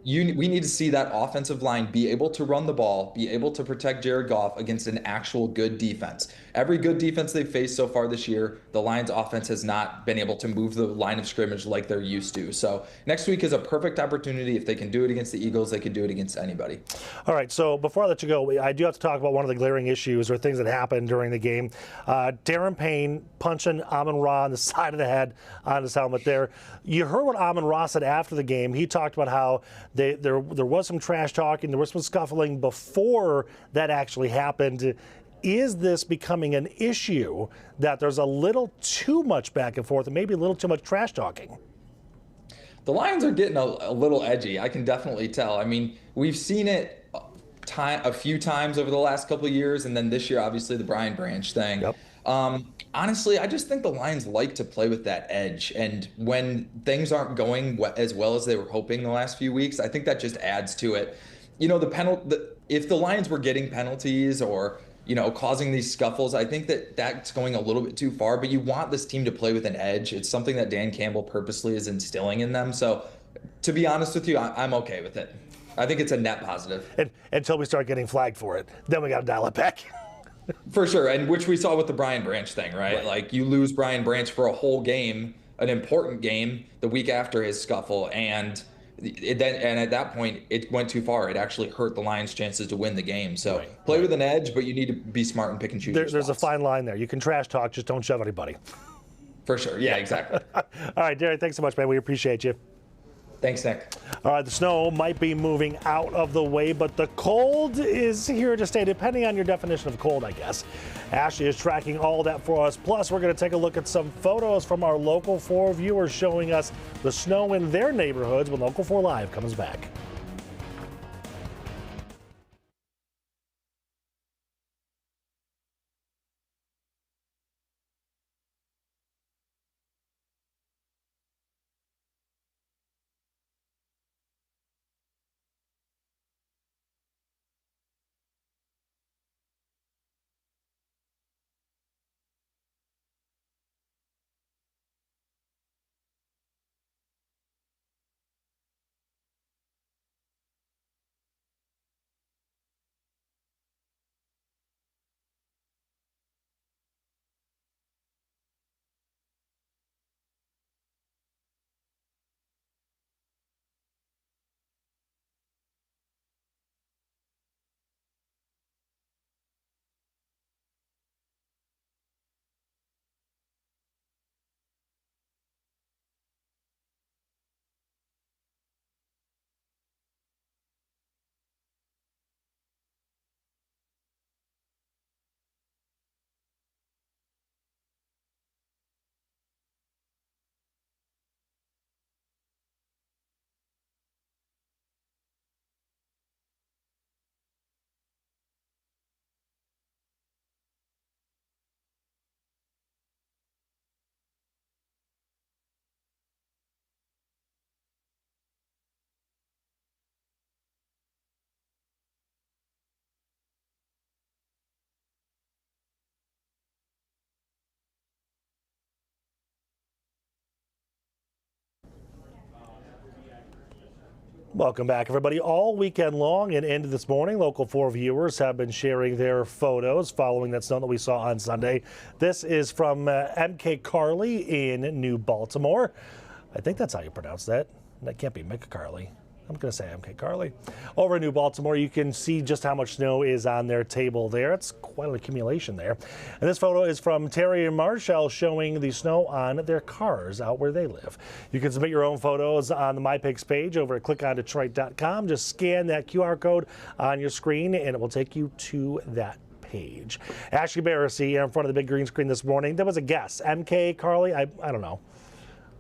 we need to see that offensive line be able to run the ball, be able to protect Jared Goff against an actual good defense. Every good defense they've faced so far this year, the Lions offense has not been able to move the line of scrimmage like they're used to. So next week is a perfect opportunity. If they can do it against the Eagles, they can do it against anybody. All right, so before I let you go, I do have to talk about one of the glaring issues or things that happened during the game. Darren Payne punching Amon-Ra on the side of the head on his helmet there. You heard what Amon-Ra said after the game. He talked about how there was some trash talking, there was some scuffling before that actually happened. Is this becoming an issue that there's a little too much back and forth and maybe a little too much trash talking? The Lions are getting a little edgy. I can definitely tell. I mean, we've seen it a few times over the last couple of years, and then this year, obviously, the Brian Branch thing. Yep. Honestly, I just think the Lions like to play with that edge. And when things aren't going as well as they were hoping the last few weeks, I think that just adds to it. If the Lions were getting penalties or causing these scuffles, I think that's going a little bit too far, but you want this team to play with an edge. It's something that Dan Campbell purposely is instilling in them. So to be honest with you, I'm okay with it. I think it's a net positive. Until we start getting flagged for it, then we got to dial it back. For sure, and which we saw with the Brian Branch thing, right? Like you lose Brian Branch for a whole game, an important game, the week after his scuffle, and at that point it went too far. It actually hurt the Lions' chances to win the game. So play with an edge, but you need to be smart and pick and choose. There's a fine line there. You can trash talk, just don't shove anybody. For sure, yeah, exactly. All right, Derek, thanks so much, man. We appreciate you. Thanks, Nick. All right, the snow might be moving out of the way, but the cold is here to stay, depending on your definition of cold, I guess. Ashley is tracking all that for us. Plus, we're going to take a look at some photos from our Local 4 viewers showing us the snow in their neighborhoods when Local 4 Live comes back. Welcome back, everybody. All weekend long and into this morning, Local 4 viewers have been sharing their photos following that snow that we saw on Sunday. This is from MK Carly in New Baltimore. I think that's how you pronounce that. That can't be Mick Carly. I'm going to say MK Carly. Over in New Baltimore, you can see just how much snow is on their table there. It's quite an accumulation there. And this photo is from Terry and Marshall showing the snow on their cars out where they live. You can submit your own photos on the MyPics page over at clickondetroit.com. Just scan that QR code on your screen and it will take you to that page. Ashley Barrissey in front of the big green screen this morning. That was a guess. MK Carly, I don't know.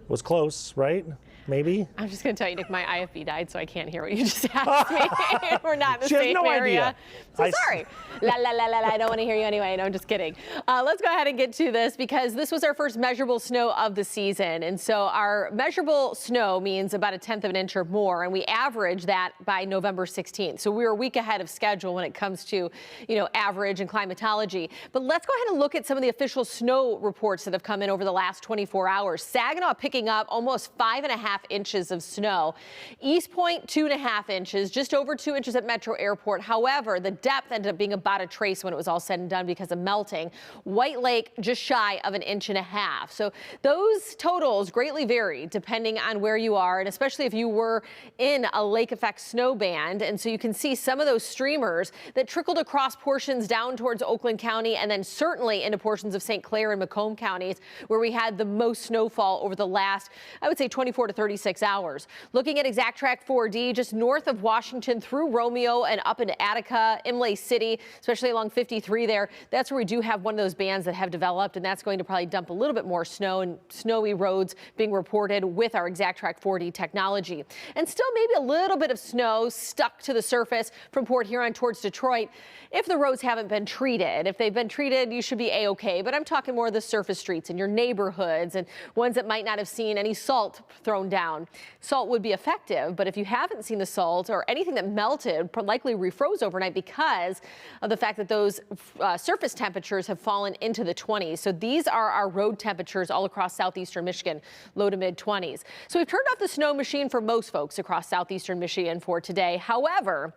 Was close, right? Maybe. I'm just going to tell you, Nick, my IFB died, so I can't hear what you just asked me. We're not in the same area. So sorry. La, la, la, la, la. I don't want to hear you anyway. No, I'm just kidding. Let's go ahead and get to this because this was our first measurable snow of the season. And so our measurable snow means about 1/10 of an inch or more, and we average that by November 16th. So we're a week ahead of schedule when it comes to, average and climatology. But let's go ahead and look at some of the official snow reports that have come in over the last 24 hours. Saginaw picking up almost 5.5 inches of snow. East Point, 2.5 inches, just over 2 inches at Metro Airport. However, the depth ended up being about a trace when it was all said and done because of melting. White Lake, just shy of 1.5 inches. So those totals greatly vary depending on where you are, and especially if you were in a lake effect snow band. And so you can see some of those streamers that trickled across portions down towards Oakland County and then certainly into portions of St. Clair and Macomb counties where we had the most snowfall over the last, I would say, 24 to 36 hours. Looking at ExactTrack 4D, just north of Washington through Romeo and up into Attica, Imlay City, especially along 53 there, that's where we do have one of those bands that have developed, and that's going to probably dump a little bit more snow and snowy roads being reported with our ExactTrack 4D technology. And still maybe a little bit of snow stuck to the surface from Port Huron towards Detroit if the roads haven't been treated. If they've been treated, you should be A-okay, but I'm talking more of the surface streets in your neighborhoods and ones that might not have seen any salt thrown down. Salt would be effective, but if you haven't seen the salt or anything that melted, likely refroze overnight because of the fact that those surface temperatures have fallen into the 20s. So these are our road temperatures all across southeastern Michigan, low to mid 20s. So we've turned off the snow machine for most folks across southeastern Michigan for today. However,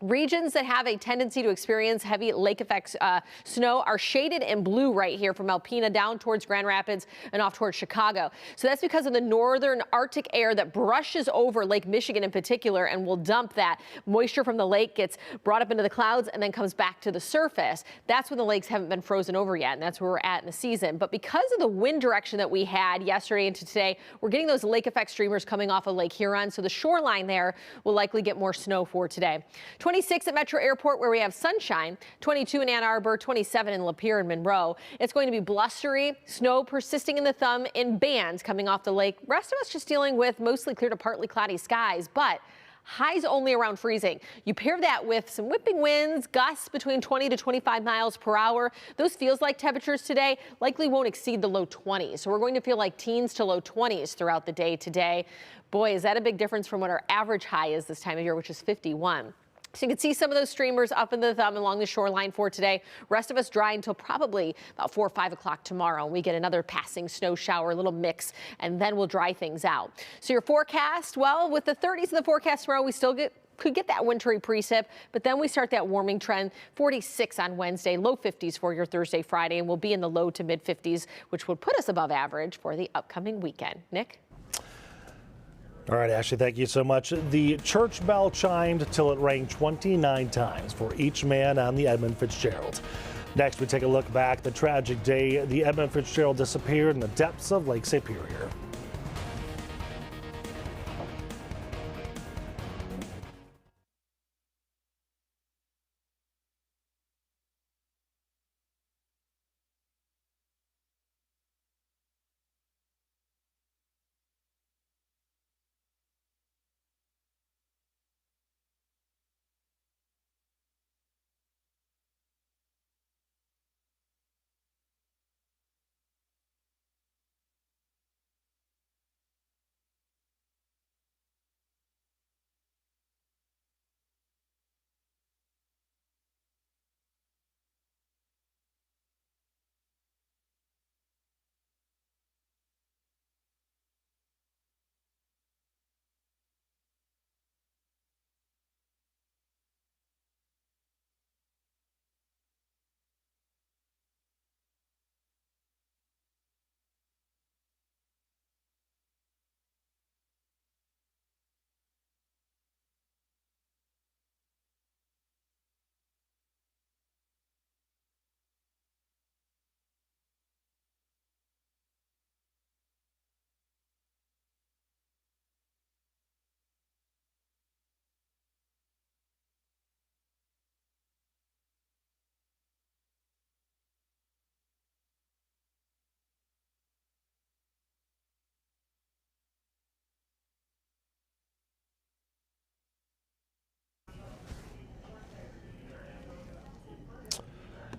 Regions that have a tendency to experience heavy lake effect snow are shaded in blue right here from Alpena down towards Grand Rapids and off towards Chicago. So that's because of the northern Arctic air that brushes over Lake Michigan in particular and will dump that moisture from the lake, gets brought up into the clouds and then comes back to the surface. That's when the lakes haven't been frozen over yet, and that's where we're at in the season. But because of the wind direction that we had yesterday into today, we're getting those lake effect streamers coming off of Lake Huron, so the shoreline there will likely get more snow for today. 26 at Metro Airport where we have sunshine, 22 in Ann Arbor, 27 in Lapeer and Monroe. It's going to be blustery, snow persisting in the thumb in bands coming off the lake. Rest of us just dealing with mostly clear to partly cloudy skies, but highs only around freezing. You pair that with some whipping winds, gusts between 20 to 25 miles per hour. Those feels like temperatures today likely won't exceed the low 20s. So we're going to feel like teens to low 20s throughout the day today. Boy, is that a big difference from what our average high is this time of year, which is 51. So you can see some of those streamers up in the thumb along the shoreline for today. Rest of us dry until probably about 4 or 5 o'clock tomorrow. We get another passing snow shower, a little mix, and then we'll dry things out. So your forecast, well, with the 30s in the forecast tomorrow, we still could get that wintry precip, but then we start that warming trend. 46 on Wednesday, low 50s for your Thursday, Friday, and we'll be in the low to mid 50s, which would put us above average for the upcoming weekend. Nick? All right, Ashley, thank you so much. The church bell chimed till it rang 29 times for each man on the Edmond Fitzgerald. Next, we take a look back the tragic day the Edmond Fitzgerald disappeared in the depths of Lake Superior.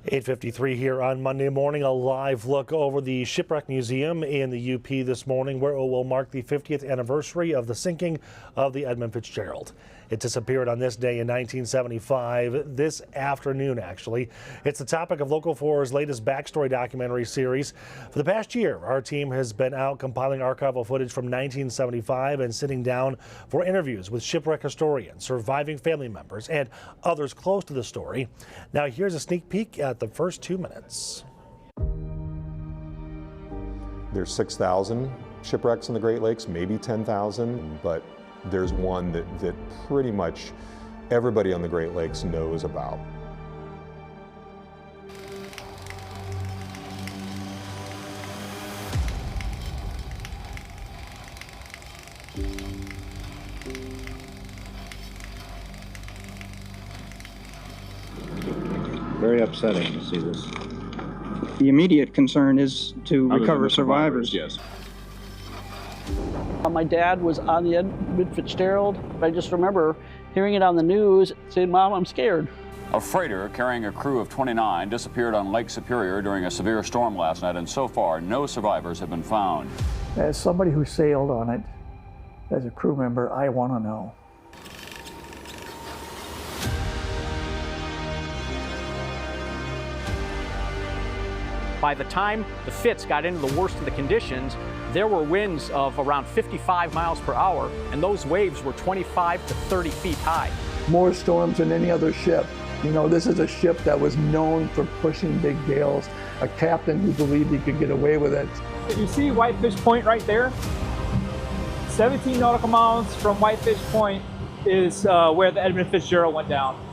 .53 here on Monday morning. A live look over the Shipwreck Museum in the UP this morning, where it will mark the 50th anniversary of the sinking of the Edmond Fitzgerald. It disappeared on this day in 1975, this afternoon actually. It's the topic of Local 4's latest backstory documentary series. For the past year, our team has been out compiling archival footage from 1975 and sitting down for interviews with shipwreck historians, surviving family members, and others close to the story. Now here's a sneak peek at the first 2 minutes. There's 6,000 shipwrecks in the Great Lakes, maybe 10,000, but there's one that pretty much everybody on the Great Lakes knows about. Very upsetting to see this. The immediate concern is to recover survivors. Yes. My dad was on the Edmond Fitzgerald. I just remember hearing it on the news, saying, "Mom, I'm scared." A freighter carrying a crew of 29 disappeared on Lake Superior during a severe storm last night, and so far, no survivors have been found. As somebody who sailed on it, as a crew member, I want to know. By the time the Fitz got into the worst of the conditions, there were winds of around 55 miles per hour, and those waves were 25 to 30 feet high. more storms than any other ship. You know, this is a ship that was known for pushing big gales, a captain who believed he could get away with it. You see Whitefish Point right there? 17 nautical miles from Whitefish Point is where the Edmond Fitzgerald went down.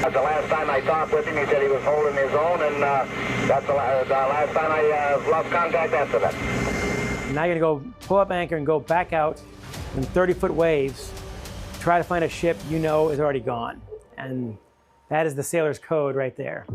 The last time I talked with him, he said he was holding his own, and that's the last time I lost contact after that. Now you're going to go pull up anchor and go back out in 30-foot waves, try to find a ship you know is already gone. And that is the sailor's code right there.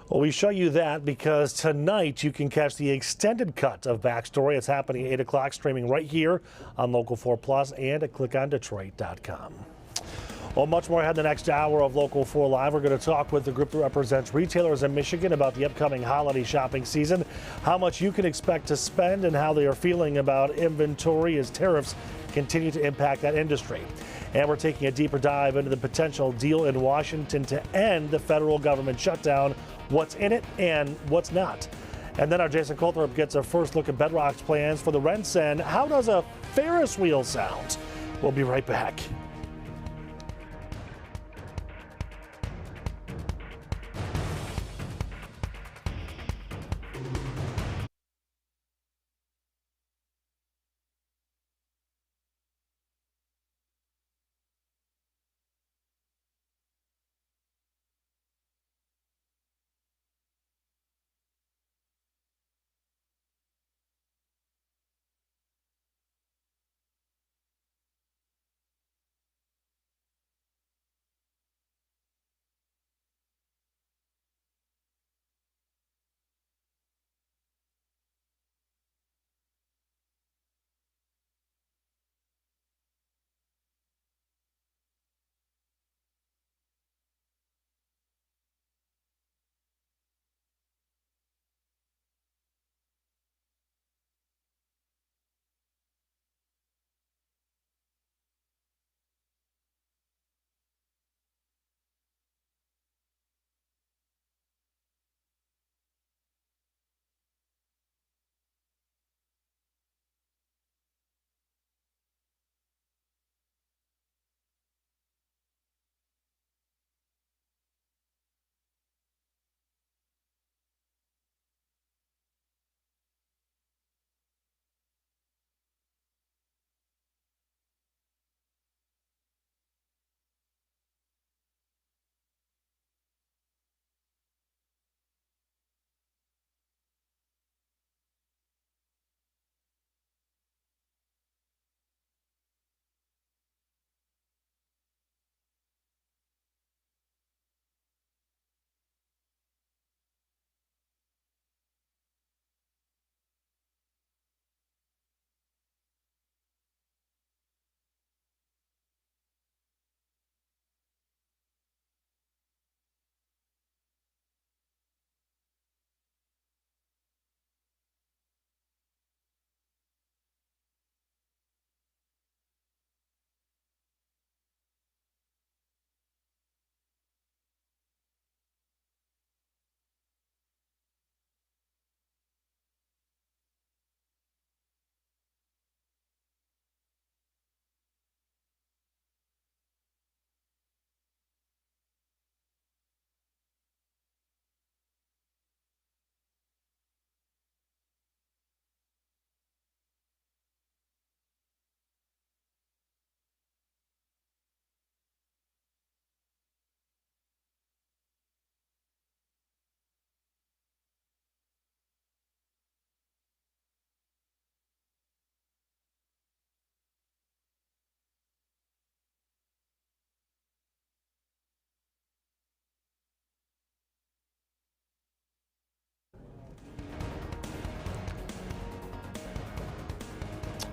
Well, we show you that because tonight you can catch the extended cut of Backstory. It's happening at 8 o'clock, streaming right here on Local 4 Plus and at clickondetroit.com. Well, much more ahead in the next hour of Local 4 Live. We're going to talk with the group that represents retailers in Michigan about the upcoming holiday shopping season, how much you can expect to spend, and how they are feeling about inventory as tariffs continue to impact that industry. And we're taking a deeper dive into the potential deal in Washington to end the federal government shutdown, what's in it and what's not. And then our Jason Colthorpe gets a first look at Bedrock's plans for the RenCen. How does a Ferris wheel sound? We'll be right back.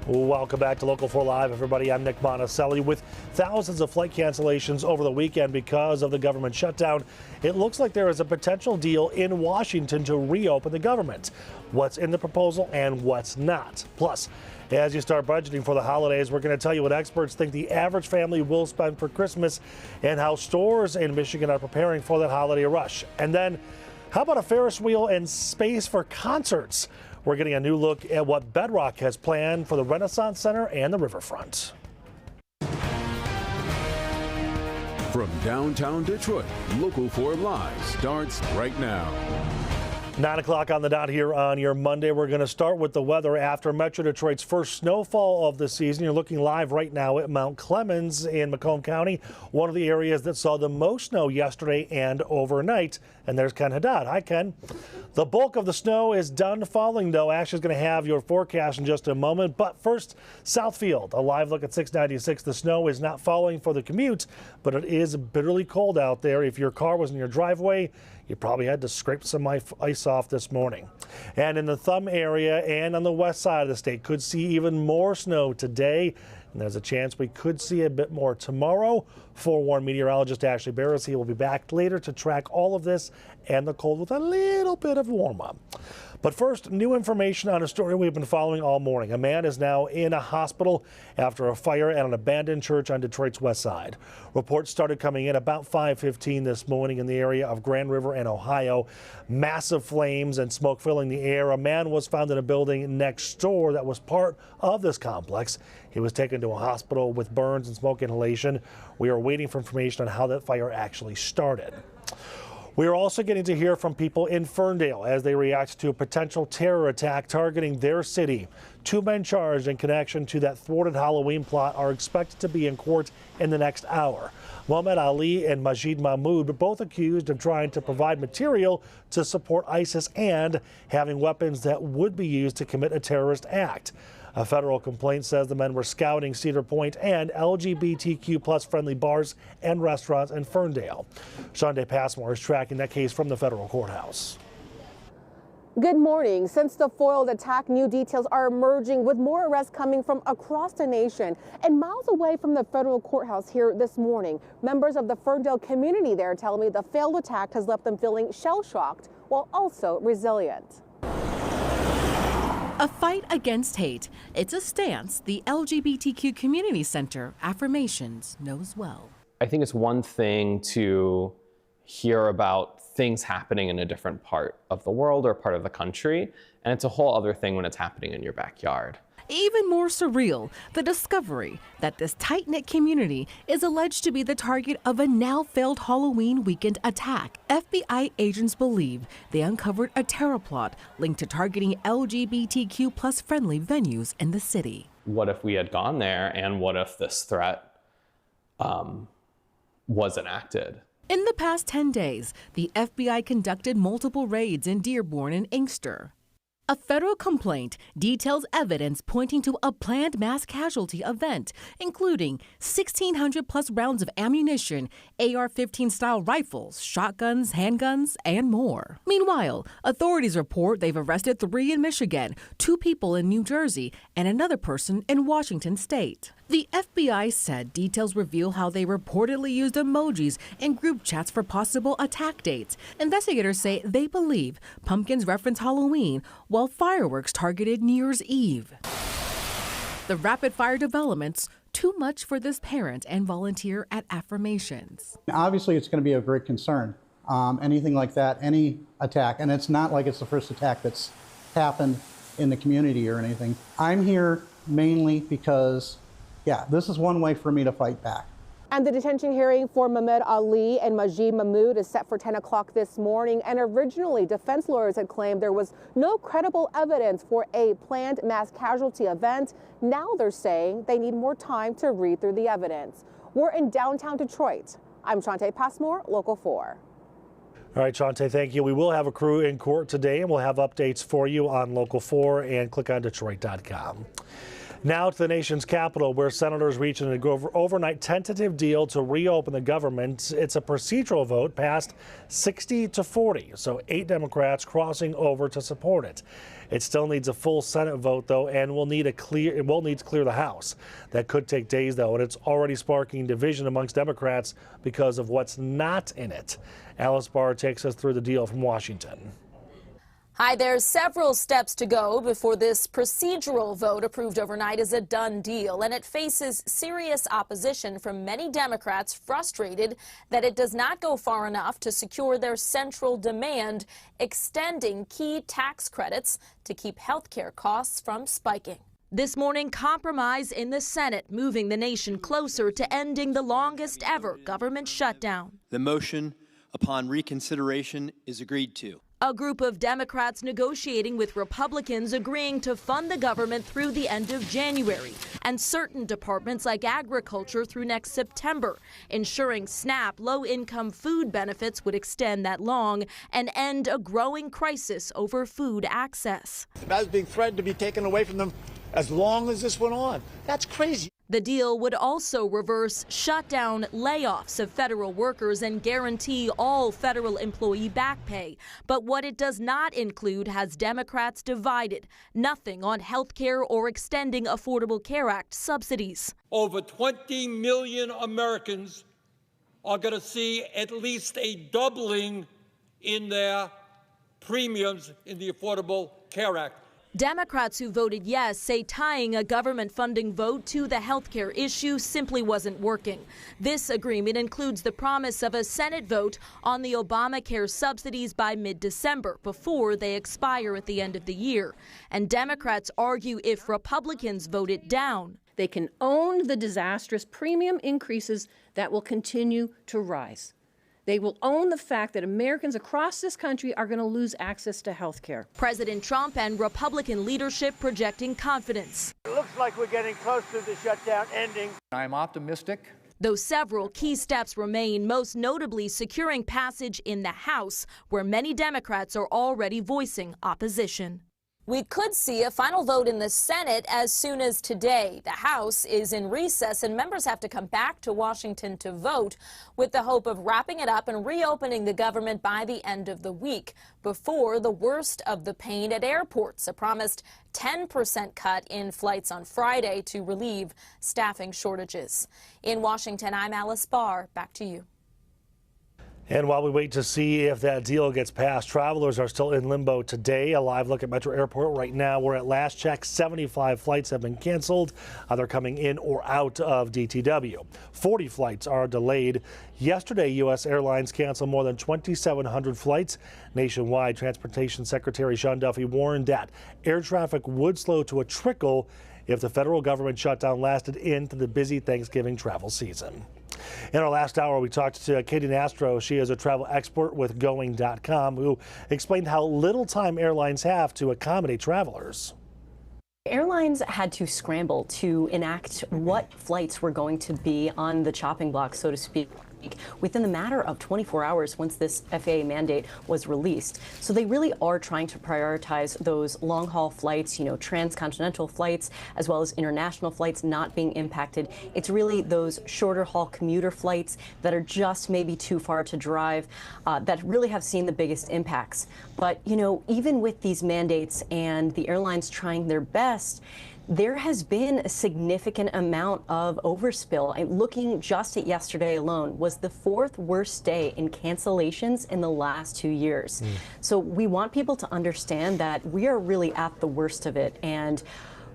Welcome back to Local 4 Live, everybody. I'm Nick Monticelli. With thousands of flight cancellations over the weekend because of the government shutdown, it looks like there is a potential deal in Washington to reopen the government. What's in the proposal and what's not. Plus, as you start budgeting for the holidays, we're going to tell you what experts think the average family will spend for Christmas and how stores in Michigan are preparing for that holiday rush. And then How about a Ferris wheel and space for concerts? We're getting a new look at what Bedrock has planned for the Renaissance Center and the Riverfront. From downtown Detroit, Local 4 Live starts right now. 9 o'clock on the dot here on your Monday. We're going to start with the weather after Metro Detroit's first snowfall of the season. You're looking live right now at Mount Clemens in Macomb County, one of the areas that saw the most snow yesterday and overnight. And there's Ken Haddad. Hi, Ken. The bulk of the snow is done falling, though. Ash is going to have your forecast in just a moment. But first, Southfield, a live look at 696. The snow is not falling for the commute, but it is bitterly cold out there. If your car was in your driveway, you probably had to scrape some ice off this morning. And in the Thumb area and on the west side of the state, could see even more snow today. And there's a chance we could see a bit more tomorrow. Forewarned meteorologist Ashley Barris, he will be back later to track all of this and the cold with a little bit of warm up. But first, new information on a story we've been following all morning. A man is now in a hospital after a fire at an abandoned church on Detroit's west side. Reports started coming in about 5:15 this morning in the area of Grand River and Ohio. Massive flames and smoke filling the air. A man was found in a building next door that was part of this complex. He was taken to a hospital with burns and smoke inhalation. We are waiting for information on how that fire actually started. We are also getting to hear from people in Ferndale as they react to a potential terror attack targeting their city. 2 men charged in connection to that thwarted Halloween plot are expected to be in court in the next hour. Mohammed Ali and Majid Mahmoud, both accused of trying to provide material to support ISIS and having weapons that would be used to commit a terrorist act. A federal complaint says the men were scouting Cedar Point and LGBTQ plus friendly bars and restaurants in Ferndale. Shonda Passmore is tracking that case from the federal courthouse. Good morning. Since the foiled attack, new details are emerging with more arrests coming from across the nation. And miles away from the federal courthouse here this morning, members of the Ferndale community there tell me the failed attack has left them feeling shell-shocked while also resilient. A fight against hate. It's a stance the LGBTQ Community Center, Affirmations, knows well. I think it's one thing to hear about things happening in a different part of the world or part of the country, and it's a whole other thing when it's happening in your backyard. Even more surreal, the discovery that this tight-knit community is alleged to be the target of a now-failed Halloween weekend attack. FBI agents believe they uncovered a terror plot linked to targeting LGBTQ plus friendly venues in the city. What if we had gone there, and what if this threat was enacted? In the past 10 days, the FBI conducted multiple raids in Dearborn and Inkster. A federal complaint details evidence pointing to a planned mass casualty event, including 1,600 plus rounds of ammunition, AR-15 style rifles, shotguns, handguns, and more. Meanwhile, authorities report they've arrested 3 in Michigan, 2 people in New Jersey, and another person in Washington state. The FBI said details reveal how they reportedly used emojis in group chats for possible attack dates. Investigators say they believe pumpkins reference Halloween, while fireworks targeted New Year's Eve. The rapid-fire developments, too much for this parent and volunteer at Affirmations. Obviously, it's going to be a great concern. Anything like that, any attack, and it's not like it's the first attack that's happened in the community or anything. I'm here mainly because this is one way for me to fight back. And the detention hearing for Mohammed Ali and Majid Mahmoud is set for 10 o'clock this morning. And originally, defense lawyers had claimed there was no credible evidence for a planned mass casualty event. Now they're saying they need more time to read through the evidence. We're in downtown Detroit. I'm Shonda Passmore, Local 4. All right, Shante, thank you. We will have a crew in court today, and we'll have updates for you on Local 4 and clickondetroit.com. Now to the nation's capital, where senators reached an overnight tentative deal to reopen the government. It's a procedural vote passed 60-40, so 8 Democrats crossing over to support it. It still needs a full Senate vote, though, and it will need to clear the House. That could take days, though, and it's already sparking division amongst Democrats because of what's not in it. Alice Barr takes us through the deal from Washington. Hi, there's several steps to go before this procedural vote approved overnight is a done deal, and it faces serious opposition from many Democrats frustrated that it does not go far enough to secure their central demand, extending key tax credits to keep health care costs from spiking. This morning, compromise in the Senate, moving the nation closer to ending the longest ever government shutdown. The motion upon reconsideration is agreed to. A group of Democrats negotiating with Republicans agreeing to fund the government through the end of January and certain departments like agriculture through next September, ensuring SNAP low-income food benefits would extend that long and end a growing crisis over food access. I was being threatened to be taken away from them as long as this went on. That's crazy. The deal would also reverse shutdown layoffs of federal workers and guarantee all federal employee back pay. But what it does not include has Democrats divided. Nothing on health care or extending Affordable Care Act subsidies. Over 20 million Americans are going to see at least a doubling in their premiums in the Affordable Care Act. Democrats who voted yes say tying a government funding vote to the health care issue simply wasn't working. This agreement includes the promise of a Senate vote on the Obamacare subsidies by mid-December before they expire at the end of the year. And Democrats argue if Republicans vote it down, they can own the disastrous premium increases that will continue to rise. They will own the fact that Americans across this country are going to lose access to health care. President Trump and Republican leadership projecting confidence. It looks like we're getting close to the shutdown ending. I'm optimistic. Though several key steps remain, most notably securing passage in the House, where many Democrats are already voicing opposition. We could see a final vote in the Senate as soon as today. The House is in recess and members have to come back to Washington to vote with the hope of wrapping it up and reopening the government by the end of the week before the worst of the pain at airports. A promised 10% cut in flights on Friday to relieve staffing shortages. In Washington, I'm Alice Barr. Back to you. And while we wait to see if that deal gets passed, travelers are still in limbo today. A live look at Metro Airport right now, where at last check, 75 flights have been canceled, either coming in or out of DTW. 40 flights are delayed. Yesterday, U.S. Airlines canceled more than 2,700 flights. Nationwide, Transportation Secretary Sean Duffy warned that air traffic would slow to a trickle if the federal government shutdown lasted into the busy Thanksgiving travel season. In our last hour, we talked to Katie Nastro. She is a travel expert with Going.com, who explained how little time airlines have to accommodate travelers. Airlines had to scramble to enact what flights were going to be on the chopping block, so to speak, within the matter of 24 hours once this FAA mandate was released. So they really are trying to prioritize those long-haul flights, transcontinental flights, as well as international flights not being impacted. It's really those shorter-haul commuter flights that are just maybe too far to drive that really have seen the biggest impacts. But, even with these mandates and the airlines trying their best, there has been a significant amount of overspill. Looking just at yesterday alone was the 4th worst day in cancellations in the last 2 years. So we want people to understand that we are really at the worst of it. And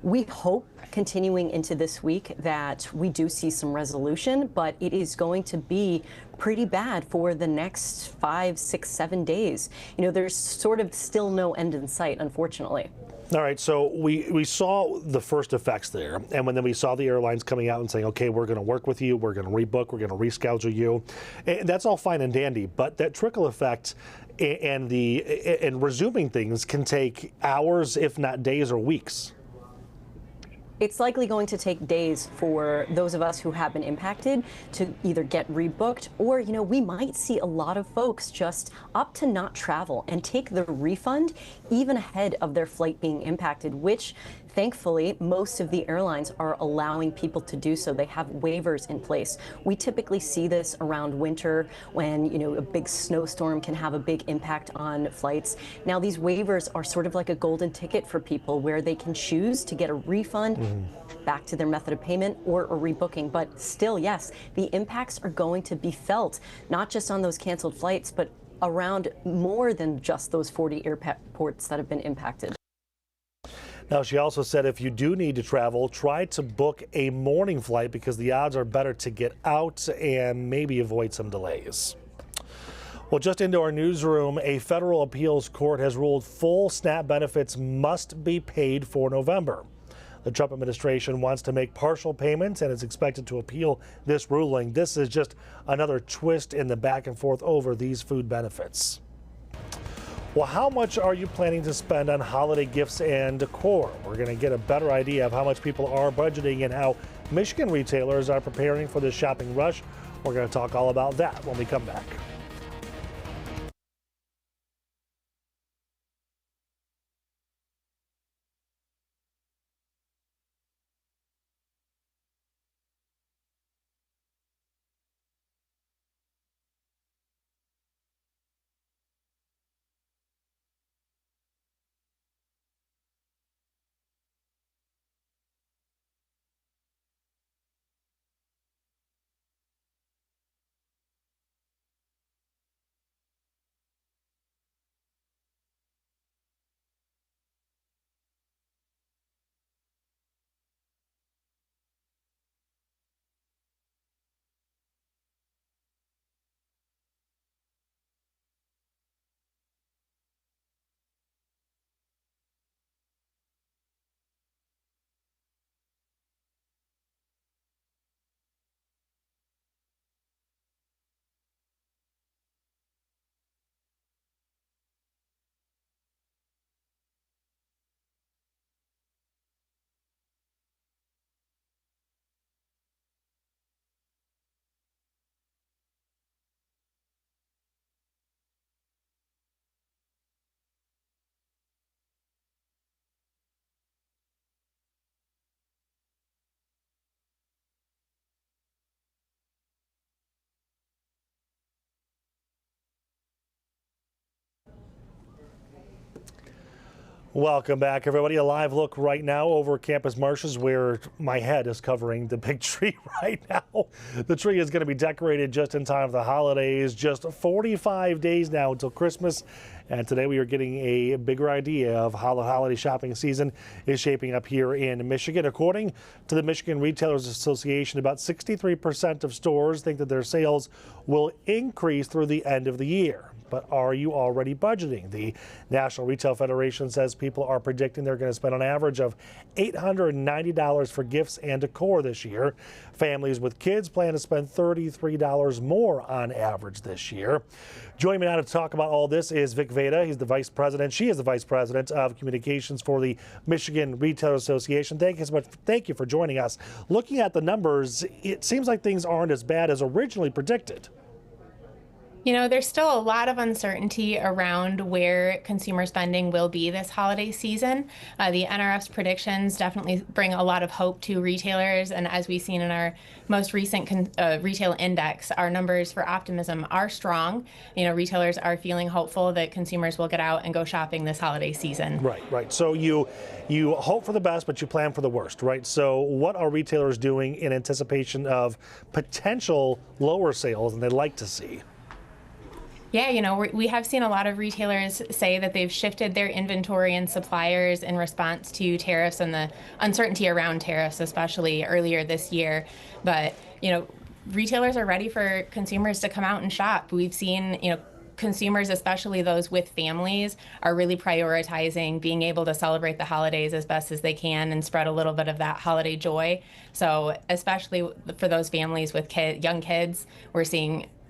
we hope continuing into this week that we do see some resolution, but it is going to be pretty bad for the next 5, 6, 7 days. There's sort of still no end in sight, unfortunately. All right, so we saw the first effects there, and then we saw the airlines coming out and saying, okay, we're going to work with you, we're going to rebook, we're going to reschedule you. And that's all fine and dandy, but that trickle effect and resuming things can take hours, if not days or weeks. It's likely going to take days for those of us who have been impacted to either get rebooked or, we might see a lot of folks just opt to not travel and take the refund even ahead of their flight being impacted, which thankfully most of the airlines are allowing people to do so. They have waivers in place. We typically see this around winter when, a big snowstorm can have a big impact on flights. Now these waivers are sort of like a golden ticket for people where they can choose to get a refund back to their method of payment or a rebooking. But still, yes, the impacts are going to be felt, not just on those canceled flights, but around more than just those 40 airports that have been impacted. Now, she also said if you do need to travel, try to book a morning flight because the odds are better to get out and maybe avoid some delays. Well, just into our newsroom, a federal appeals court has ruled full SNAP benefits must be paid for November. The Trump administration wants to make partial payments and is expected to appeal this ruling. This is just another twist in the back and forth over these food benefits. Well, how much are you planning to spend on holiday gifts and decor? We're going to get a better idea of how much people are budgeting and how Michigan retailers are preparing for this shopping rush. We're going to talk all about that when we come back. Welcome back, everybody. A live look right now over Campus Marshes where my head is covering the big tree right now. The tree is going to be decorated just in time for the holidays. Just 45 days now until Christmas. And today we are getting a bigger idea of how the holiday shopping season is shaping up here in Michigan. According to the Michigan Retailers Association, about 63% of stores think that their sales will increase through the end of the year. But are you already budgeting? The National Retail Federation says people are predicting they're going to spend an average of $890 for gifts and decor this year. Families with kids plan to spend $33 more on average this year. Joining me now to talk about all this is Vic Veda. He's the vice president. She is the vice president of communications for the Michigan Retail Association. Thank you so much. Thank you for joining us. Looking at the numbers, it seems like things aren't as bad as originally predicted. You know, there's still a lot of uncertainty around where consumer spending will be this holiday season. The NRF's predictions definitely bring a lot of hope to retailers, and as we've seen in our most recent retail index, our numbers for optimism are strong. You know, retailers are feeling hopeful that consumers will get out and go shopping this holiday season. Right. So you hope for the best, but you plan for the worst, right? So what are retailers doing in anticipation of potential lower sales than they'd like to see? Yeah, you know, we have seen a lot of retailers say that they've shifted their inventory and suppliers in response to tariffs and the uncertainty around tariffs, especially earlier this year. But, you know, retailers are ready for consumers to come out and shop. We've seen, you know, consumers, especially those with families, are really prioritizing being able to celebrate the holidays as best as they can and spread a little bit of that holiday joy. So especially for those families with young kids,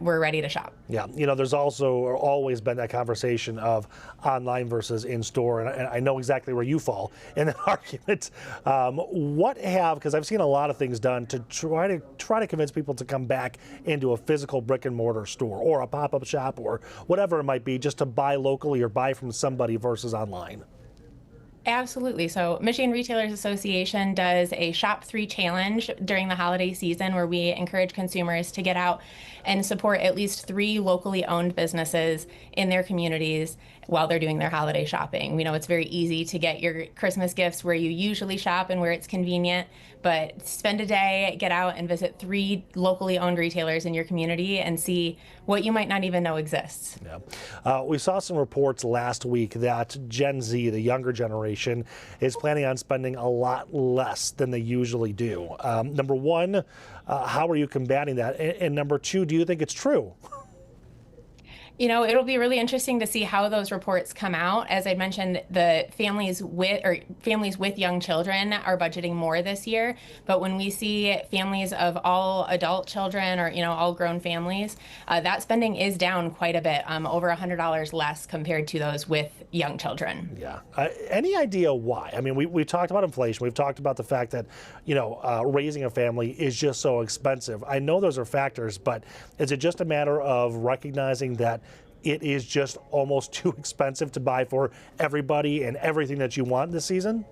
we're ready to shop. Yeah, you know, there's also always been that conversation of online versus in-store, and I know exactly where you fall in that argument. Because I've seen a lot of things done to try to convince people to come back into a physical brick and mortar store or a pop-up shop or whatever it might be, just to buy locally or buy from somebody versus online. Absolutely. So Michigan Retailers Association does a Shop 3 challenge during the holiday season where we encourage consumers to get out and support at least 3 locally owned businesses in their communities while they're doing their holiday shopping. We know it's very easy to get your Christmas gifts where you usually shop and where it's convenient, but spend a day, get out and visit 3 locally owned retailers in your community and see what you might not even know exists. Yeah. We saw some reports last week that Gen Z, the younger generation, is planning on spending a lot less than they usually do. Number one, how are you combating that? And number two, do you think it's true? You know, it'll be really interesting to see how those reports come out. As I mentioned, the families with young children are budgeting more this year. But when we see families of all adult children or, all grown families, that spending is down quite a bit, over $100 less compared to those with young children. Yeah. Any idea why? I mean, we talked about inflation. We've talked about the fact that, raising a family is just so expensive. I know those are factors, but is it just a matter of recognizing that it is just almost too expensive to buy for everybody and everything that you want this season?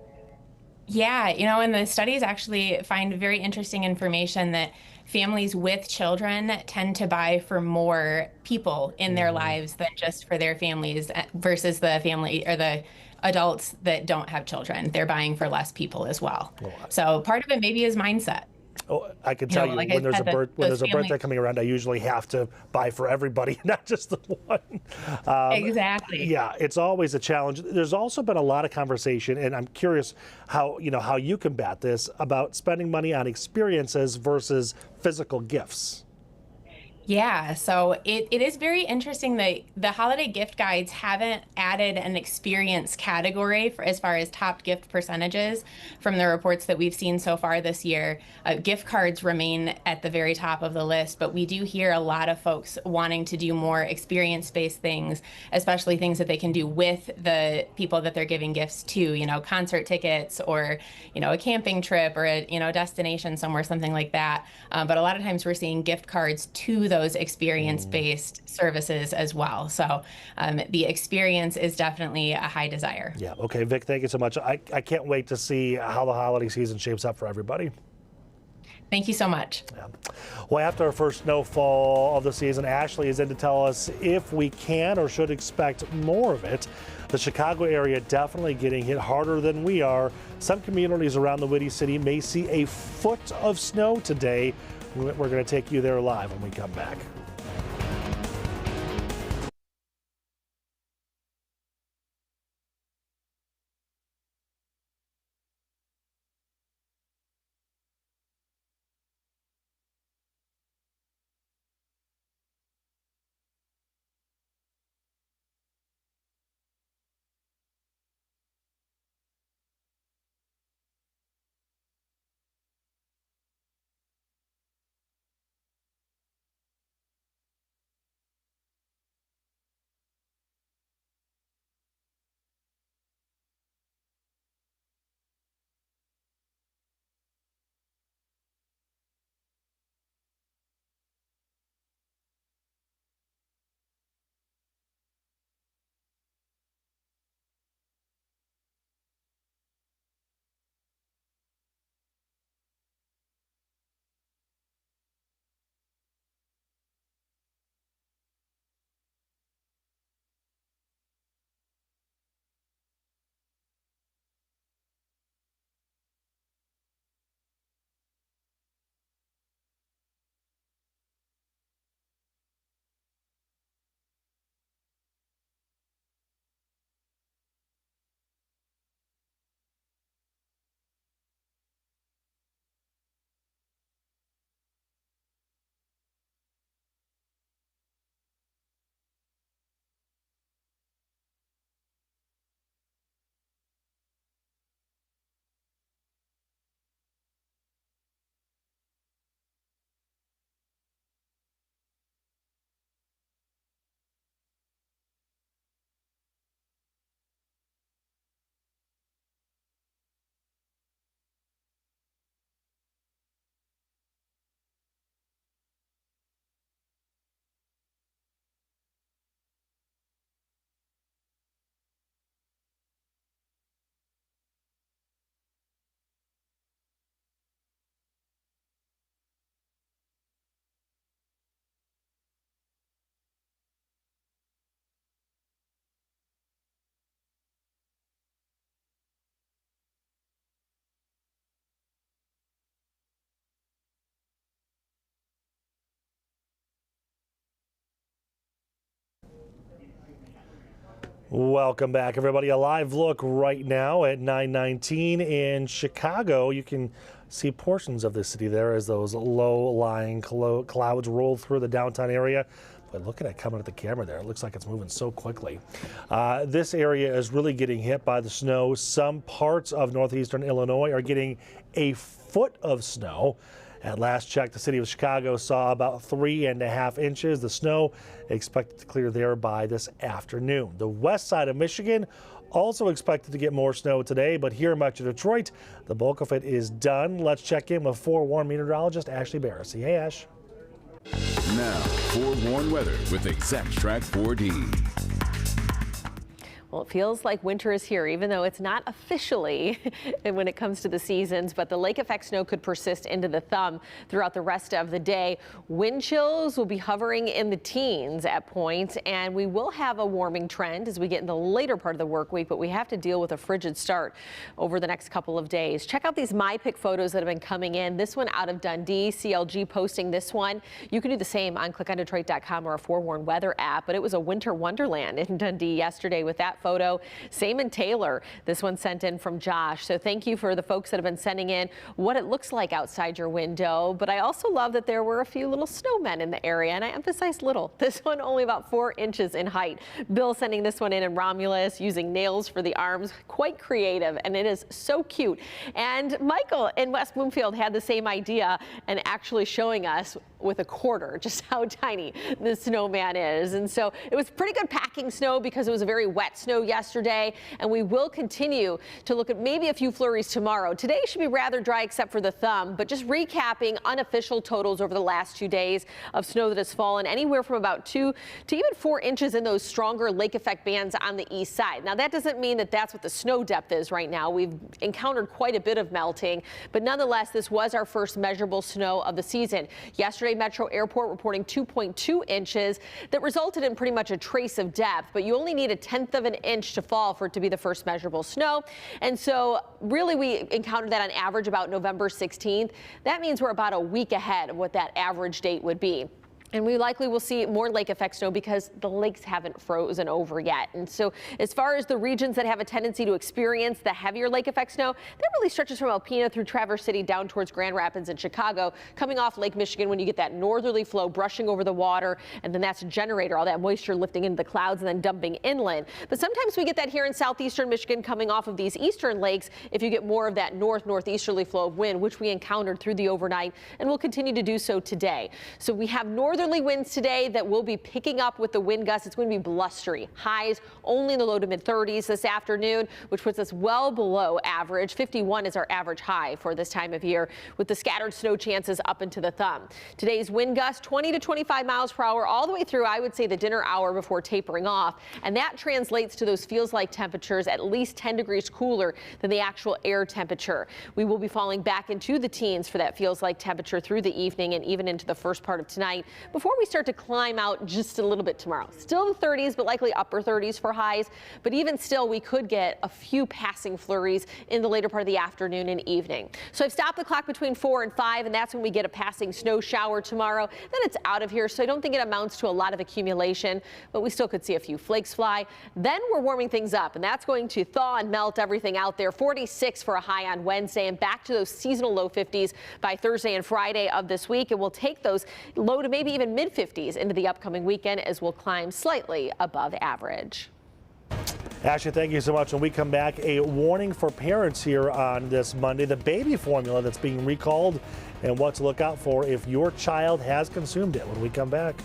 Yeah, and the studies actually find very interesting information that families with children tend to buy for more people in their lives than just for their families versus the family or the adults that don't have children. They're buying for less people as well. So part of it maybe is mindset. Oh, I can tell you, like when there's a those birthday coming around, I usually have to buy for everybody, not just the one. Exactly. Yeah, it's always a challenge. There's also been a lot of conversation, and I'm curious how you combat this, about spending money on experiences versus physical gifts. Yeah, so it is very interesting that the holiday gift guides haven't added an experience category for as far as top gift percentages from the reports that we've seen so far this year. Gift cards remain at the very top of the list, but we do hear a lot of folks wanting to do more experience-based things, especially things that they can do with the people that they're giving gifts to, concert tickets or, a camping trip or a, destination somewhere, something like that. But a lot of times we're seeing gift cards to those experience-based services as well. So the experience is definitely a high desire. Yeah. Okay, Vic, thank you so much. I can't wait to see how the holiday season shapes up for everybody. Thank you so much. Yeah. Well, after our first snowfall of the season, Ashley is in to tell us if we can or should expect more of it. The Chicago area definitely getting hit harder than we are. Some communities around the Windy City may see a foot of snow today. We're going to take you there live when we come back. Welcome back, everybody. A live look right now at 919 in Chicago. You can see portions of the city there as those low-lying clouds roll through the downtown area. But looking at coming at the camera there, it looks like it's moving so quickly. This area is really getting hit by the snow. Some parts of northeastern Illinois are getting a foot of snow. At last check, the city of Chicago saw about 3.5 inches. The snow expected to clear there by this afternoon. The west side of Michigan also expected to get more snow today, but here in much of Detroit, the bulk of it is done. Let's check in with forewarned meteorologist Ashley Barrissey. Hey, Ash. Now, forewarned weather with Exact Track 4D. Well, it feels like winter is here, even though it's not officially when it comes to the seasons, but the lake effect snow could persist into the thumb throughout the rest of the day. Wind chills will be hovering in the teens at points, and we will have a warming trend as we get in the later part of the work week, but we have to deal with a frigid start over the next couple of days. Check out these MyPic photos that have been coming in. This one out of Dundee, CLG posting this one. You can do the same on clickondetroit.com or a forewarned weather app, but it was a winter wonderland in Dundee yesterday with that photo. Same in Taylor. This one sent in from Josh. So thank you for the folks that have been sending in what it looks like outside your window. But I also love that there were a few little snowmen in the area, and I emphasize little. This one only about 4 inches in height. Bill sending this one in Romulus, using nails for the arms. Quite creative, and it is so cute. And Michael in West Bloomfield had the same idea and actually showing us with a quarter just how tiny the snowman is. And so it was pretty good packing snow because it was a very wet snow yesterday, and we will continue to look at maybe a few flurries tomorrow. Today should be rather dry except for the thumb, but just recapping unofficial totals over the last 2 days of snow that has fallen anywhere from about 2 to even 4 inches in those stronger lake effect bands on the east side. Now that doesn't mean that that's what the snow depth is right now. We've encountered quite a bit of melting, but nonetheless this was our first measurable snow of the season. Yesterday Metro Airport reporting 2.2 inches that resulted in pretty much a trace of depth, but you only need 1/10 of an inch to fall for it to be the first measurable snow. And so really we encountered that on average about November 16th. That means we're about a week ahead of what that average date would be. And we likely will see more lake effect snow because the lakes haven't frozen over yet. And so as far as the regions that have a tendency to experience the heavier lake effect snow, that really stretches from Alpena through Traverse City down towards Grand Rapids and Chicago, coming off Lake Michigan when you get that northerly flow brushing over the water, and then that's a generator, all that moisture lifting into the clouds and then dumping inland. But sometimes we get that here in southeastern Michigan coming off of these eastern lakes if you get more of that northeasterly flow of wind, which we encountered through the overnight and will continue to do so today. So we have northerly winds today that will be picking up with the wind gusts. It's going to be blustery. Highs only in the low to mid 30s this afternoon, which puts us well below average. 51 is our average high for this time of year, with the scattered snow chances up into the thumb. Today's wind gusts 20 to 25 miles per hour all the way through, I would say, the dinner hour before tapering off. And that translates to those feels like temperatures at least 10 degrees cooler than the actual air temperature. We will be falling back into the teens for that feels like temperature through the evening and even into the first part of tonight before we start to climb out just a little bit tomorrow. Still the 30s, but likely upper 30s for highs. But even still, we could get a few passing flurries in the later part of the afternoon and evening. So I've stopped the clock between 4 and 5, and that's when we get a passing snow shower tomorrow. Then it's out of here, so I don't think it amounts to a lot of accumulation, but we still could see a few flakes fly. Then we're warming things up, and that's going to thaw and melt everything out there. 46 for a high on Wednesday, and back to those seasonal low 50s by Thursday and Friday of this week. And we'll take those low to maybe even mid-50s into the upcoming weekend as we'll climb slightly above average. Ashley, thank you so much. When we come back, a warning for parents here on this Monday, the baby formula that's being recalled and what to look out for if your child has consumed it when we come back.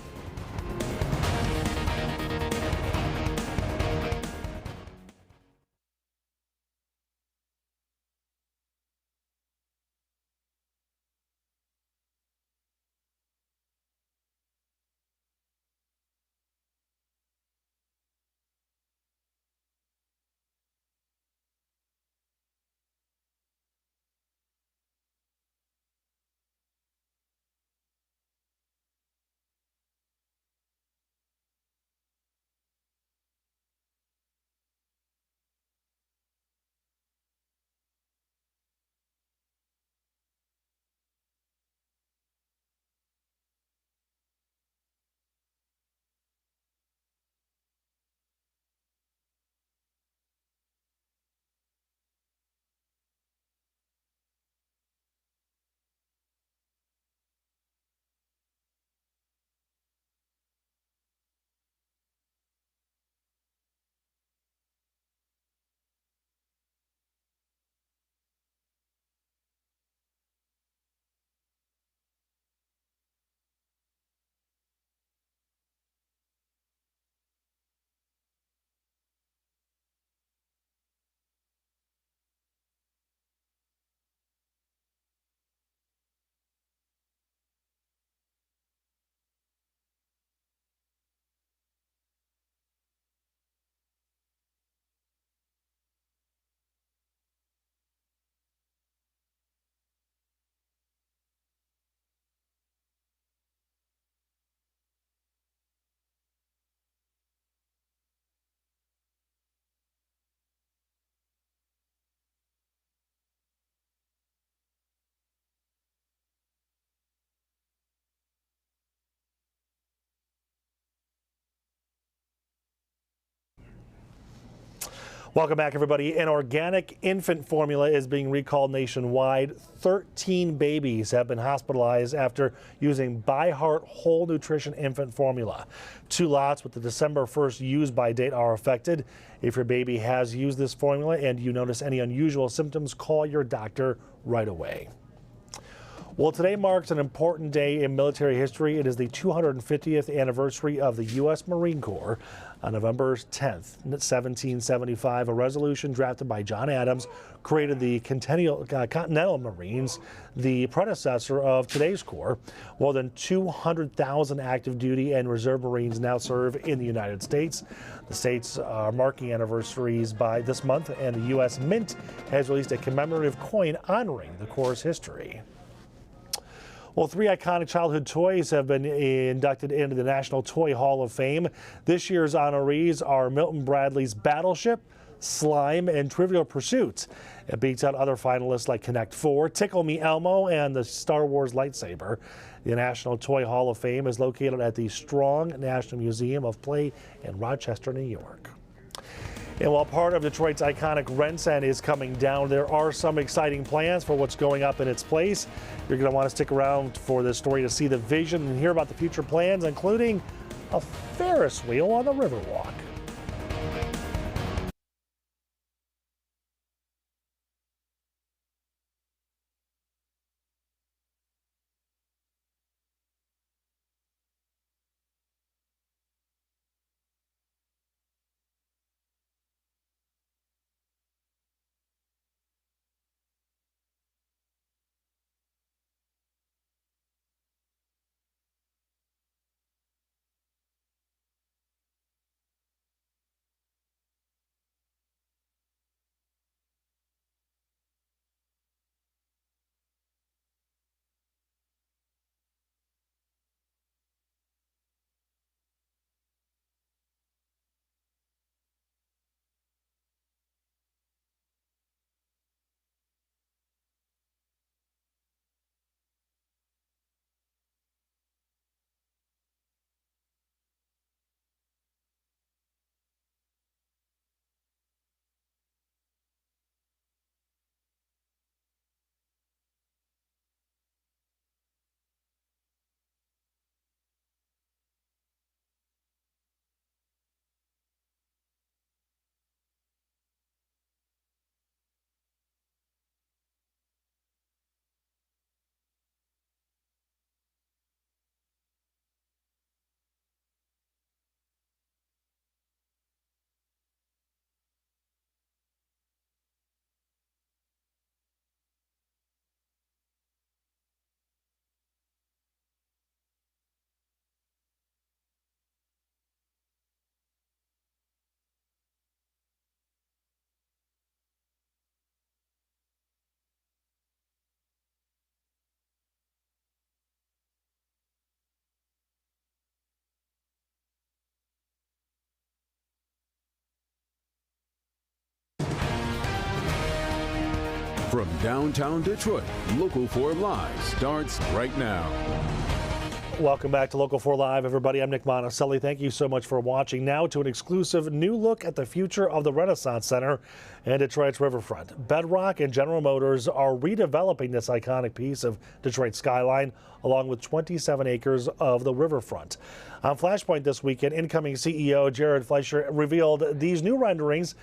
Welcome back, everybody. An organic infant formula is being recalled nationwide. 13 babies have been hospitalized after using By Heart Whole Nutrition infant formula. 2 lots with the December 1st use-by date are affected. If your baby has used this formula and you notice any unusual symptoms, call your doctor right away. Well, today marks an important day in military history. It is the 250th anniversary of the U.S. Marine Corps. On November 10th, 1775, a resolution drafted by John Adams created the Continental Marines, the predecessor of today's Corps. More than 200,000 active duty and reserve Marines now serve in the United States. The states are marking anniversaries by this month, and the U.S. Mint has released a commemorative coin honoring the Corps' history. Well, 3 iconic childhood toys have been inducted into the National Toy Hall of Fame. This year's honorees are Milton Bradley's Battleship, Slime, and Trivial Pursuit. It beats out other finalists like Connect 4, Tickle Me Elmo, and the Star Wars lightsaber. The National Toy Hall of Fame is located at the Strong National Museum of Play in Rochester, New York. And while part of Detroit's iconic RenCen is coming down, there are some exciting plans for what's going up in its place. You're going to want to stick around for this story to see the vision and hear about the future plans, including a Ferris wheel on the Riverwalk. From downtown Detroit, Local 4 Live starts right now. Welcome back to Local 4 Live, everybody. I'm Nick Monticelli. Thank you so much for watching. Now to an exclusive new look at the future of the Renaissance Center and Detroit's Riverfront. Bedrock and General Motors are redeveloping this iconic piece of Detroit's skyline along with 27 acres of the Riverfront. On Flashpoint this weekend, incoming CEO Jared Fleischer revealed these new renderings.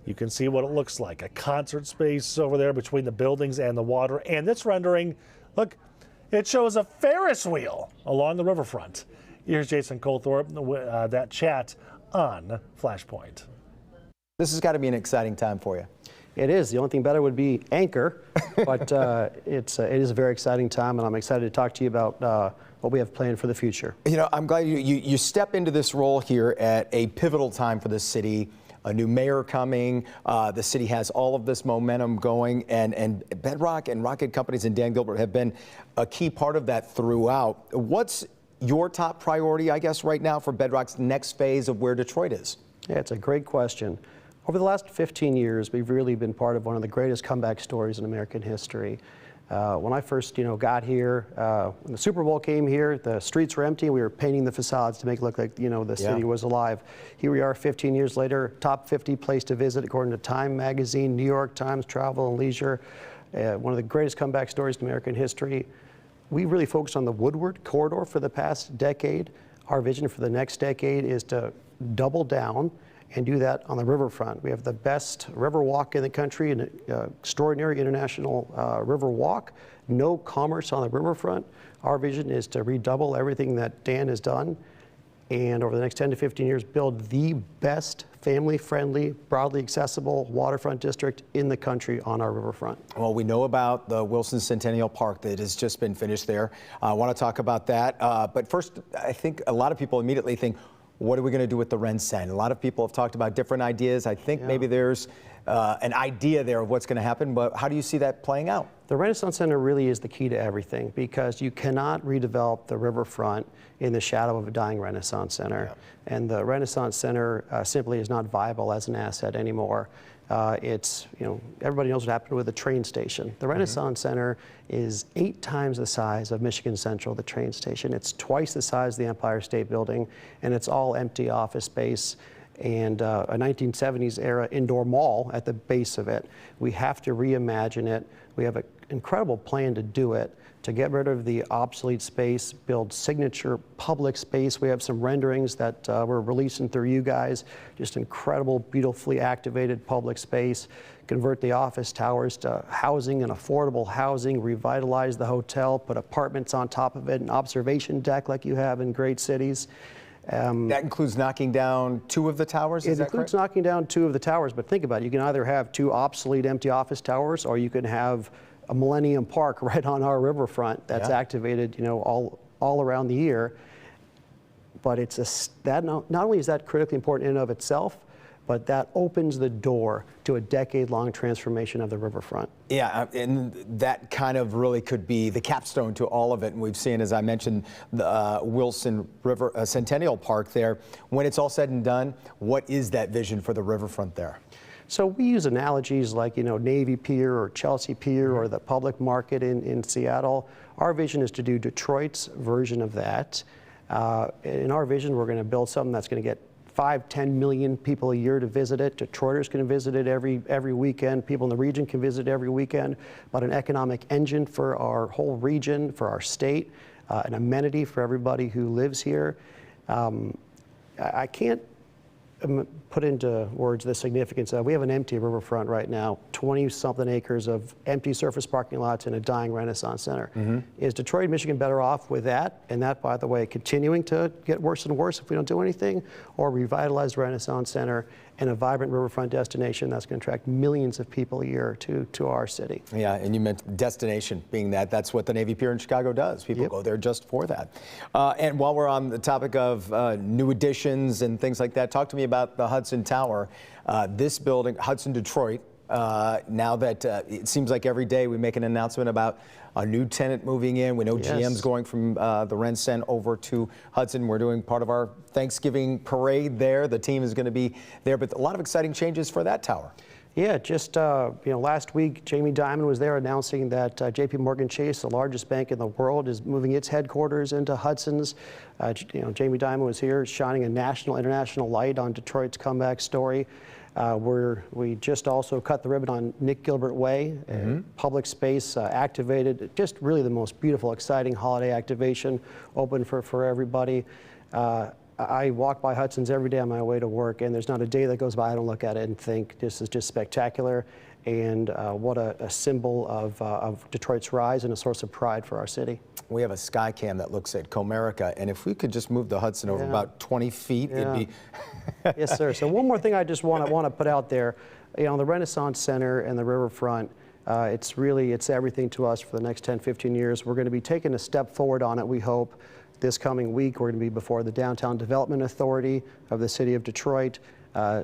You can see what it looks like, a concert space over there between the buildings and the water. And this rendering, look, it shows a Ferris wheel along the riverfront. Here's Jason Colthorpe, that chat on Flashpoint. This has got to be an exciting time for you. It is. The only thing better would be Anchor, but it is a very exciting time, and I'm excited to talk to you about what we have planned for the future. You know, I'm glad you step into this role here at a pivotal time for the city. A new mayor coming, the city has all of this momentum going, and Bedrock and Rocket Companies and Dan Gilbert have been a key part of that throughout. What's your top priority, I guess, right now for Bedrock's next phase of where Detroit is? Yeah, it's a great question. Over the last 15 years, we've really been part of one of the greatest comeback stories in American history. When I first, got here, when the Super Bowl came here, the streets were empty. We were painting the facades to make it look like, the city was alive. Here we are 15 years later, top 50 place to visit according to Time Magazine, New York Times, Travel and Leisure. One of the greatest comeback stories in American history. We really focused on the Woodward corridor for the past decade. Our vision for the next decade is to double down and do that on the riverfront. We have the best river walk in the country, an extraordinary international river walk. No commerce on the riverfront. Our vision is to redouble everything that Dan has done, and over the next 10 to 15 years, build the best family-friendly, broadly accessible waterfront district in the country on our riverfront. Well, we know about the Wilson Centennial Park that has just been finished there. I want to talk about that. But first, I think a lot of people immediately think, what are we going to do with the Ren-Cen? A lot of people have talked about different ideas. I think maybe there's an idea there of what's going to happen, but how do you see that playing out? The Renaissance Center really is the key to everything, because you cannot redevelop the riverfront in the shadow of a dying Renaissance Center. And the Renaissance Center simply is not viable as an asset anymore. It's, everybody knows what happened with the train station. The Renaissance Center is 8 times the size of Michigan Central, the train station. It's twice the size of the Empire State Building, and it's all empty office space and a 1970s era indoor mall at the base of it. We have to reimagine it. We have an incredible plan to do it, to get rid of the obsolete space, build signature public space. We have some renderings that we're releasing through you guys. Just incredible, beautifully activated public space. Convert the office towers to housing and affordable housing, revitalize the hotel, put apartments on top of it, an observation deck like you have in great cities. That includes knocking down 2 of the towers, is that correct? It includes knocking down 2 of the towers, but think about it. You can either have 2 obsolete empty office towers, or you can have a Millennium Park right on our riverfront that's activated, all around the year. But not only is that critically important in and of itself, but that opens the door to a decade-long transformation of the riverfront. Yeah, and that kind of really could be the capstone to all of it. And we've seen, as I mentioned, the Wilson River Centennial Park there. When it's all said and done, what is that vision for the riverfront there? So we use analogies like, Navy Pier or Chelsea Pier or the public market in Seattle. Our vision is to do Detroit's version of that. In our vision, we're going to build something that's going to get 5-10 million people a year to visit it. Detroiters can visit it every weekend. People in the region can visit it every weekend. But an economic engine for our whole region, for our state, an amenity for everybody who lives here. I can't put into words the significance of. We have an empty riverfront right now, 20-something acres of empty surface parking lots in a dying Renaissance Center. Is Detroit, Michigan better off with that? And that, by the way, continuing to get worse and worse if we don't do anything? Or revitalize Renaissance Center and a vibrant riverfront destination that's going to attract millions of people a year to our city. Yeah, and you meant destination being that's what the Navy Pier in Chicago does. People go there just for that. And while we're on the topic of new additions and things like that, talk to me about the Hudson Tower. This building, Hudson Detroit, now that it seems like every day we make an announcement about a new tenant moving in. We know GM's going from the Ren-Cen over to Hudson. We're doing part of our Thanksgiving parade there. The team is going to be there, but a lot of exciting changes for that tower. Yeah, just last week, Jamie Dimon was there announcing that J.P. Morgan Chase, the largest bank in the world, is moving its headquarters into Hudson's. Jamie Dimon was here shining a national, international light on Detroit's comeback story. We just also cut the ribbon on Nick Gilbert Way, public space activated, just really the most beautiful, exciting holiday activation, open for everybody. I walk by Hudson's every day on my way to work, and there's not a day that goes by I don't look at it and think this is just spectacular, and what a symbol of Detroit's rise and a source of pride for our city. We have a sky cam that looks at Comerica, and if we could just move the Hudson over about 20 feet, it'd be... Yes, sir. So one more thing I just want to put out there, the Renaissance Center and the riverfront, it's everything to us for the next 10, 15 years. We're going to be taking a step forward on it, we hope. This coming week, we're going to be before the Downtown Development Authority of the City of Detroit,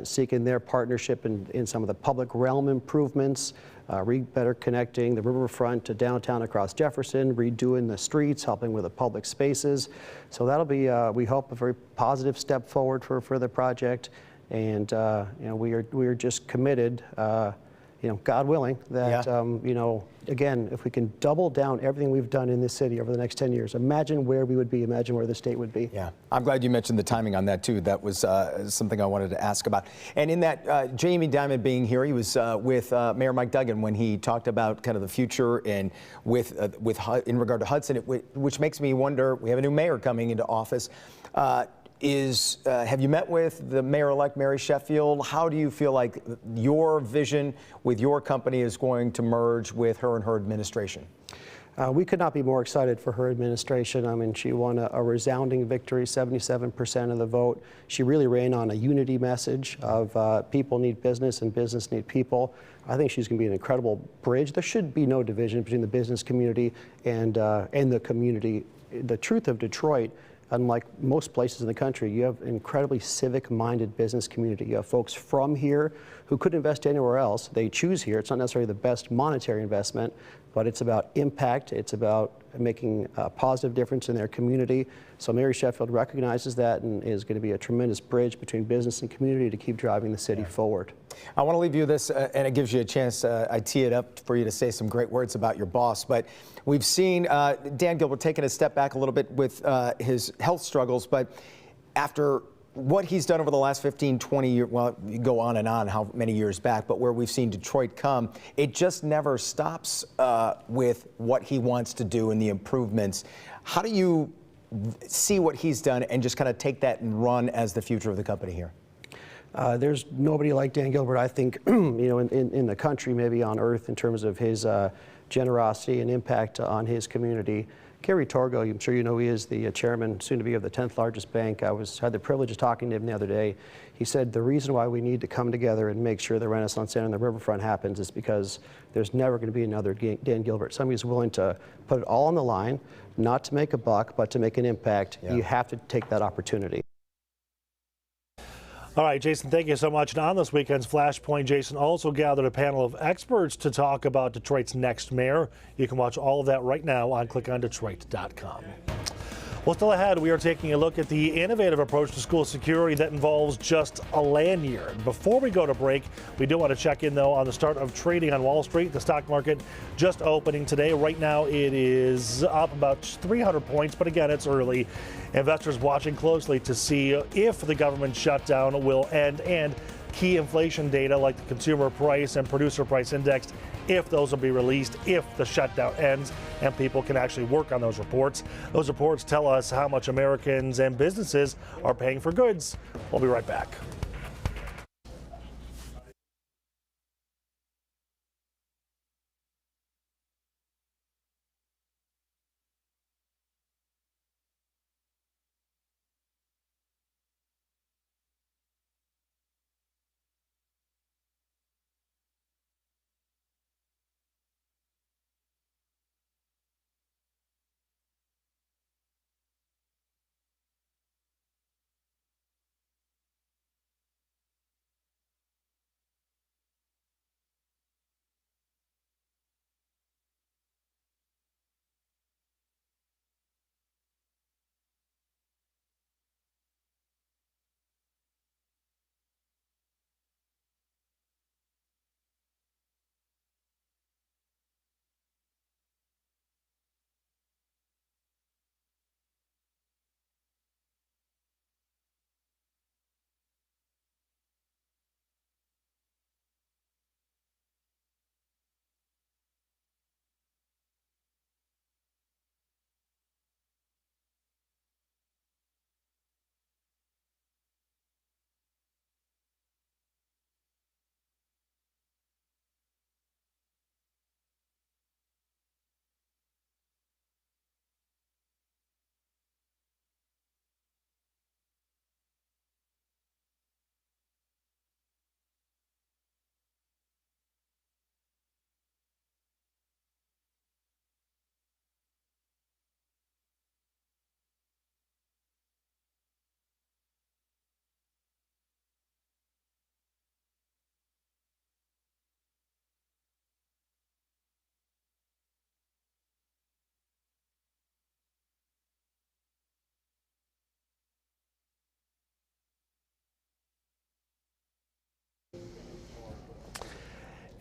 seeking their partnership in some of the public realm improvements, better connecting the riverfront to downtown across Jefferson, redoing the streets, helping with the public spaces. So that'll be, we hope, a very positive step forward for the project. And we are just committed. God willing, that, again, if we can double down everything we've done in this city over the next 10 years, imagine where we would be, imagine where the state would be. Yeah, I'm glad you mentioned the timing on that, too. That was something I wanted to ask about. And in that, Jamie Dimon being here, he was with Mayor Mike Duggan when he talked about kind of the future and in regard to Hudson, which makes me wonder, we have a new mayor coming into office. Have you met with the mayor-elect Mary Sheffield? How do you feel like your vision with your company is going to merge with her and her administration? We could not be more excited for her administration. I mean, she won a resounding victory, 77% of the vote. She really ran on a unity message of people need business and business need people. I think she's going to be an incredible bridge. There should be no division between the business community and the community. The truth of Detroit, unlike most places in the country, you have an incredibly civic-minded business community. You have folks from here who could invest anywhere else. They choose here. It's not necessarily the best monetary investment, but it's about impact. It's about making a positive difference in their community. So Mary Sheffield recognizes that and is going to be a tremendous bridge between business and community to keep driving the city forward. I want to leave you this, and it gives you a chance, I tee it up for you to say some great words about your boss, but we've seen Dan Gilbert taking a step back a little bit with his health struggles, but after what he's done over the last 15, 20 years, well, you go on and on how many years back, but where we've seen Detroit come, it just never stops with what he wants to do and the improvements. How do you see what he's done and just kind of take that and run as the future of the company here? There's nobody like Dan Gilbert, I think, in the country, maybe on earth, in terms of his generosity and impact on his community. Kerry Torgo, I'm sure you know, he is the chairman, soon to be, of the 10th largest bank. Had the privilege of talking to him the other day. He said the reason why we need to come together and make sure the Renaissance Center and the Riverfront happens is because there's never going to be another Dan Gilbert. Somebody who's willing to put it all on the line, not to make a buck, but to make an impact. Yeah. You have to take that opportunity. All right, Jason, thank you so much. And on this weekend's Flashpoint, Jason also gathered a panel of experts to talk about Detroit's next mayor. You can watch all of that right now on clickondetroit.com. Well, still ahead, we are taking a look at the innovative approach to school security that involves just a lanyard. Before we go to break, we do want to check in, though, on the start of trading on Wall Street. The stock market just opening today. Right now, it is up about 300 points, but again, it's early. Investors watching closely to see if the government shutdown will end and key inflation data like the consumer price and producer price index, if those will be released, if the shutdown ends and people can actually work on those reports. Those reports tell us how much Americans and businesses are paying for goods. We'll be right back.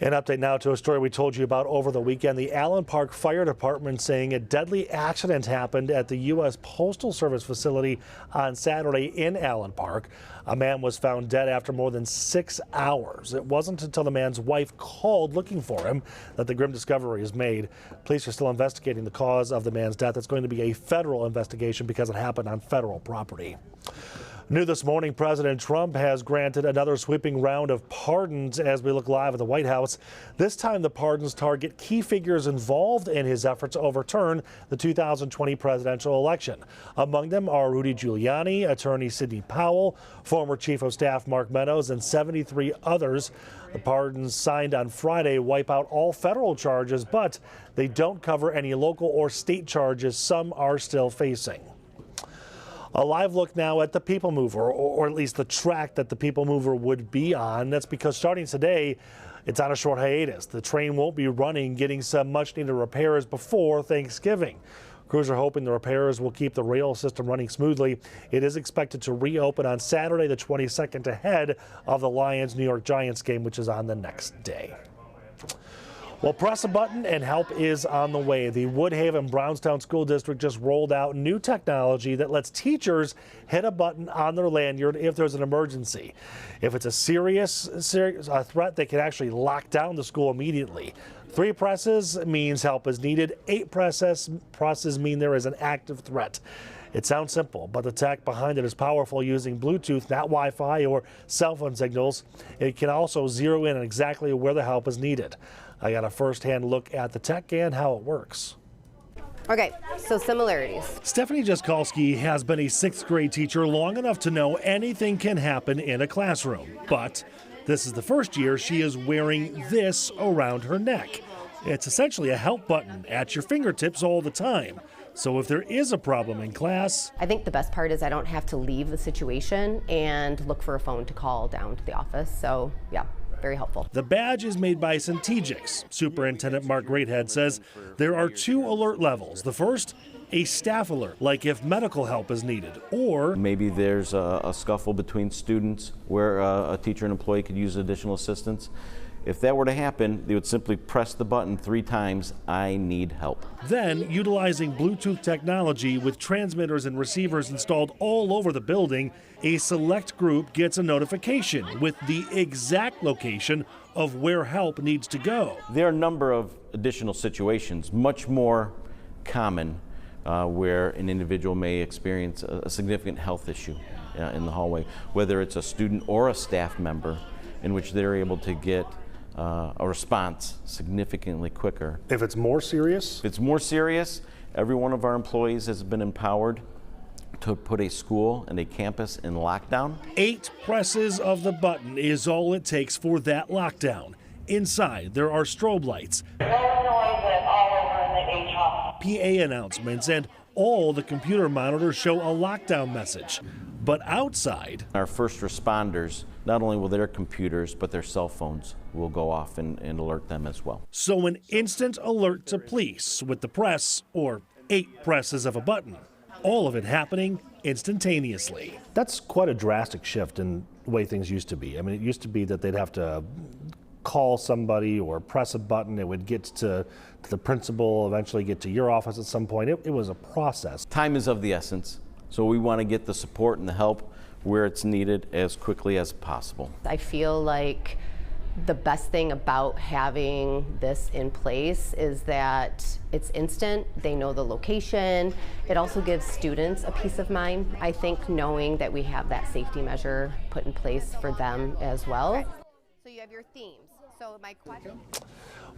An update now to a story we told you about over the weekend. The Allen Park Fire Department saying a deadly accident happened at the U.S. Postal Service facility on Saturday in Allen Park. A man was found dead after more than 6 hours. It wasn't until the man's wife called looking for him that the grim discovery is made. Police are still investigating the cause of the man's death. It's going to be a federal investigation because it happened on federal property. New this morning, President Trump has granted another sweeping round of pardons as we look live at the White House. This time, the pardons target key figures involved in his effort to overturn the 2020 presidential election. Among them are Rudy Giuliani, attorney Sidney Powell, former Chief of Staff Mark Meadows, and 73 others. The pardons signed on Friday wipe out all federal charges, but they don't cover any local or state charges some are still facing. A live look now at the People Mover, or at least the track that the People Mover would be on. That's because starting today, it's on a short hiatus. The train won't be running, getting some much needed repairs before Thanksgiving. Crews are hoping the repairs will keep the rail system running smoothly. It is expected to reopen on Saturday, the 22nd, ahead of the Lions-New York Giants game, which is on the next day. Well, press a button and help is on the way. The Woodhaven Brownstown School District just rolled out new technology that lets teachers hit a button on their lanyard if there's an emergency. If it's a serious threat, they can actually lock down the school immediately. 3 presses means help is needed. 8 presses mean there is an active threat. It sounds simple, but the tech behind it is powerful, using Bluetooth, not Wi-Fi or cell phone signals. It can also zero in on exactly where the help is needed. I got a first-hand look at the tech and how it works. Okay, so similarities. Stephanie Jaskolski has been a 6th grade teacher long enough to know anything can happen in a classroom. But this is the first year she is wearing this around her neck. It's essentially a help button at your fingertips all the time. So if there is a problem in class... I think the best part is I don't have to leave the situation and look for a phone to call down to the office. So, yeah. Very helpful. The badge is made by Centegix. Superintendent Mark Greathead says there are 2 alert levels. The first, a staff alert, like if medical help is needed, or maybe there's a scuffle between students where a teacher and employee could use additional assistance. If that were to happen, they would simply press the button 3 times, I need help. Then, utilizing Bluetooth technology with transmitters and receivers installed all over the building, a select group gets a notification with the exact location of where help needs to go. There are a number of additional situations, much more common, where an individual may experience a significant health issue in the hallway, whether it's a student or a staff member, in which they're able to get a response significantly quicker. If it's more serious? If it's more serious, every one of our employees has been empowered to put a school and a campus in lockdown. 8 presses of the button is all it takes for that lockdown. Inside, there are strobe lights, PA announcements, and all the computer monitors show a lockdown message. But outside, our first responders, not only will their computers, but their cell phones will go off and alert them as well. So an instant alert to police with the press, or 8 presses of a button. All of it happening instantaneously. That's quite a drastic shift in the way things used to be. I mean, it used to be that they'd have to call somebody or press a button. It would get to the principal, eventually get to your office at some point. It was a process. Time is of the essence. So we want to get the support and the help where it's needed as quickly as possible. I feel like the best thing about having this in place is that it's instant. They know the location. It also gives students a peace of mind, I think, knowing that we have that safety measure put in place for them as well. So you have your themes. So my question...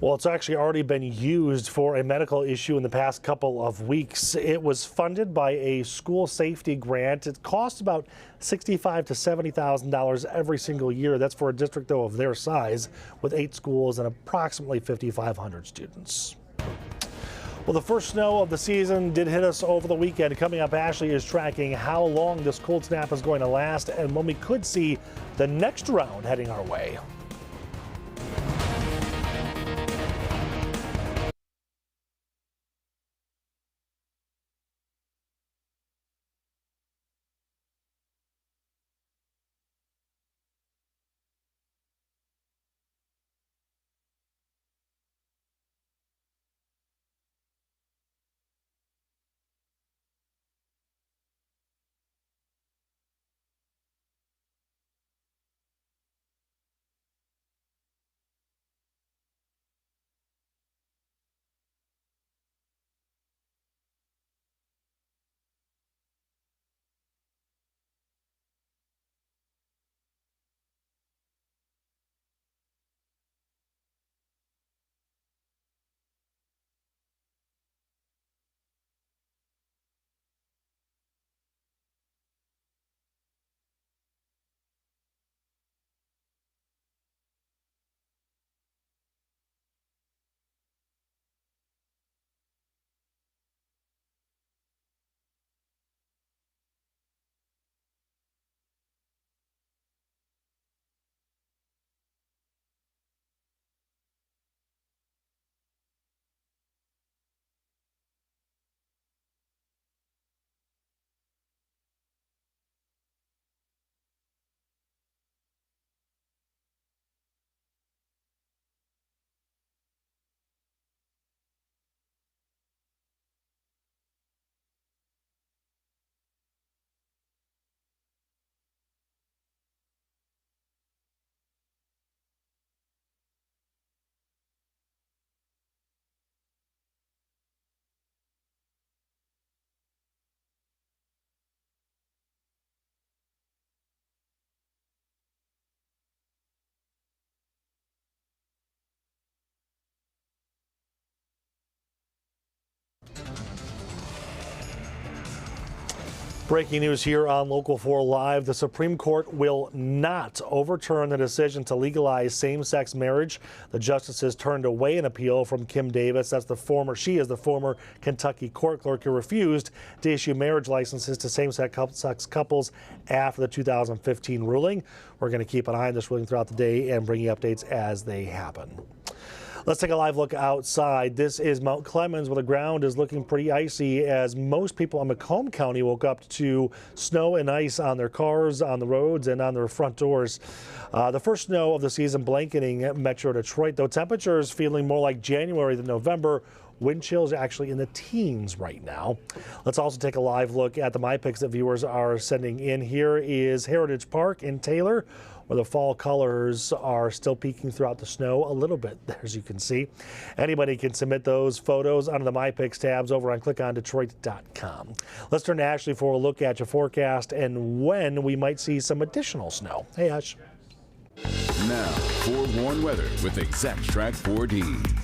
Well, it's actually already been used for a medical issue in the past couple of weeks. It was funded by a school safety grant. It costs about $65,000 to $70,000 every single year. That's for a district, though, of their size, with 8 schools and approximately 5,500 students. Well, the first snow of the season did hit us over the weekend. Coming up, Ashley is tracking how long this cold snap is going to last and when we could see the next round heading our way. Breaking news here on Local 4 Live. The Supreme Court will not overturn the decision to legalize same-sex marriage. The justices turned away an appeal from Kim Davis. She is the former Kentucky court clerk who refused to issue marriage licenses to same-sex couples after the 2015 ruling. We're going to keep an eye on this ruling throughout the day and bring you updates as they happen. Let's take a live look outside. This is Mount Clemens, where the ground is looking pretty icy as most people in Macomb County woke up to snow and ice on their cars, on the roads, and on their front doors. The first snow of the season blanketing Metro Detroit, though temperatures feeling more like January than November. Wind chills are actually in the teens right now. Let's also take a live look at the My Picks that viewers are sending in. Here is Heritage Park in Taylor, where the fall colors are still peeking throughout the snow a little bit, as you can see. Anybody can submit those photos under the My Picks tabs over on clickondetroit.com. Let's turn to Ashley for a look at your forecast and when we might see some additional snow. Hey, Ash. Now, forewarned weather with Exact Track 4D.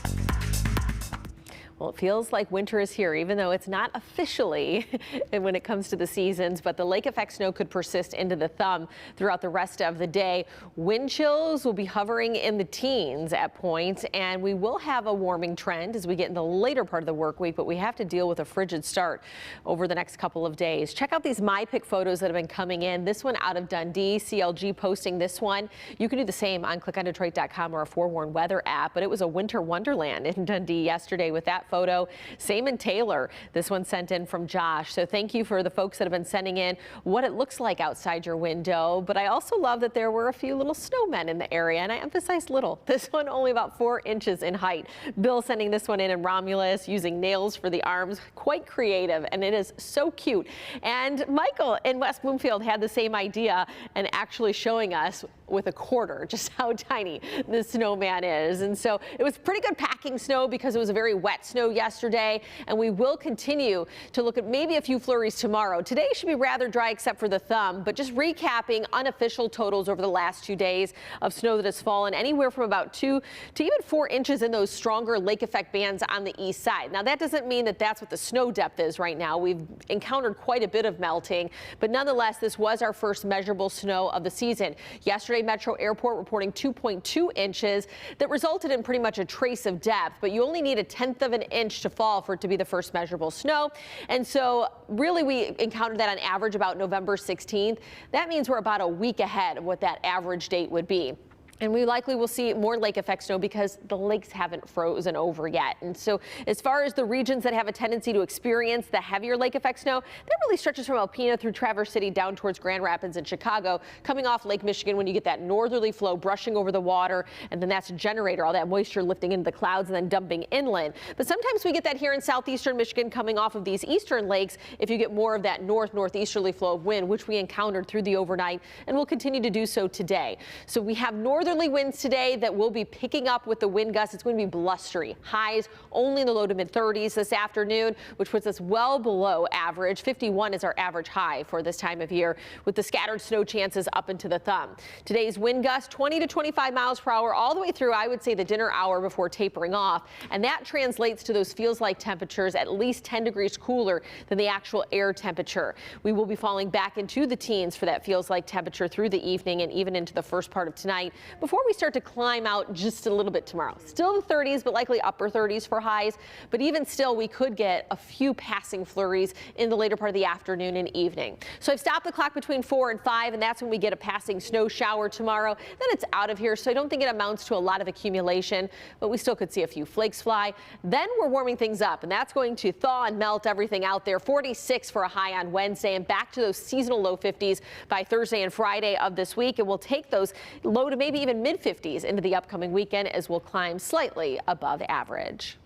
Well, it feels like winter is here, even though it's not officially when it comes to the seasons, but the lake effect snow could persist into the thumb throughout the rest of the day. Wind chills will be hovering in the teens at points, and we will have a warming trend as we get in the later part of the work week, but we have to deal with a frigid start over the next couple of days. Check out these My Pick photos that have been coming in. This one out of Dundee, CLG posting this one. You can do the same on clickondetroit.com or a forewarned weather app, but it was a winter wonderland in Dundee yesterday with that photo. Same in Taylor. This one sent in from Josh. So thank you for the folks that have been sending in what it looks like outside your window. But I also love that there were a few little snowmen in the area, and I emphasize little. This one only about 4 inches in height. Bill sending this one in Romulus, using nails for the arms. Quite creative, and it is so cute. And Michael in West Bloomfield had the same idea and actually showing us with a quarter just how tiny the snowman is. And so it was pretty good packing snow because it was a very wet snow yesterday, and we will continue to look at maybe a few flurries tomorrow. Today should be rather dry except for the thumb, but just recapping unofficial totals over the last 2 days of snow that has fallen anywhere from about 2 to even 4 inches in those stronger lake effect bands on the east side. Now that doesn't mean that that's what the snow depth is right now. We've encountered quite a bit of melting, but nonetheless this was our first measurable snow of the season. Yesterday Metro Airport reporting 2.2 inches that resulted in pretty much a trace of depth, but you only need a 1/10 of an inch to fall for it to be the first measurable snow. And so really we encountered that on average about November 16th. That means we're about a week ahead of what that average date would be. And we likely will see more lake effect snow because the lakes haven't frozen over yet. And so as far as the regions that have a tendency to experience the heavier lake effect snow, that really stretches from Alpena through Traverse City down towards Grand Rapids and Chicago, coming off Lake Michigan when you get that northerly flow brushing over the water, and then that's a generator, all that moisture lifting into the clouds and then dumping inland. But sometimes we get that here in southeastern Michigan coming off of these eastern lakes if you get more of that northeasterly flow of wind, which we encountered through the overnight and will continue to do so today. So we have northerly winds today that will be picking up with the wind gusts. It's going to be blustery. Highs only in the low to mid 30s this afternoon, which puts us well below average. 51 is our average high for this time of year, with the scattered snow chances up into the thumb. Today's wind gusts 20 to 25 miles per hour all the way through, I would say, the dinner hour before tapering off. And that translates to those feels like temperatures at least 10 degrees cooler than the actual air temperature. We will be falling back into the teens for that feels like temperature through the evening and even into the first part of tonight before we start to climb out just a little bit tomorrow. Still the 30s, but likely upper 30s for highs. But even still, we could get a few passing flurries in the later part of the afternoon and evening. So I've stopped the clock between 4 and 5, and that's when we get a passing snow shower tomorrow. Then it's out of here, so I don't think it amounts to a lot of accumulation, but we still could see a few flakes fly. Then we're warming things up, and that's going to thaw and melt everything out there. 46 for a high on Wednesday, and back to those seasonal low 50s by Thursday and Friday of this week. And we'll take those low to maybe even mid-50s into the upcoming weekend as we'll climb slightly above average.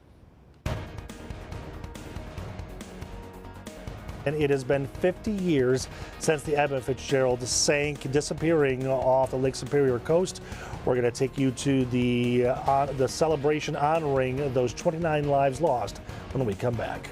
And it has been 50 years since the Edmond Fitzgerald sank, disappearing off the Lake Superior coast. We're going to take you to the celebration honoring those 29 lives lost when we come back.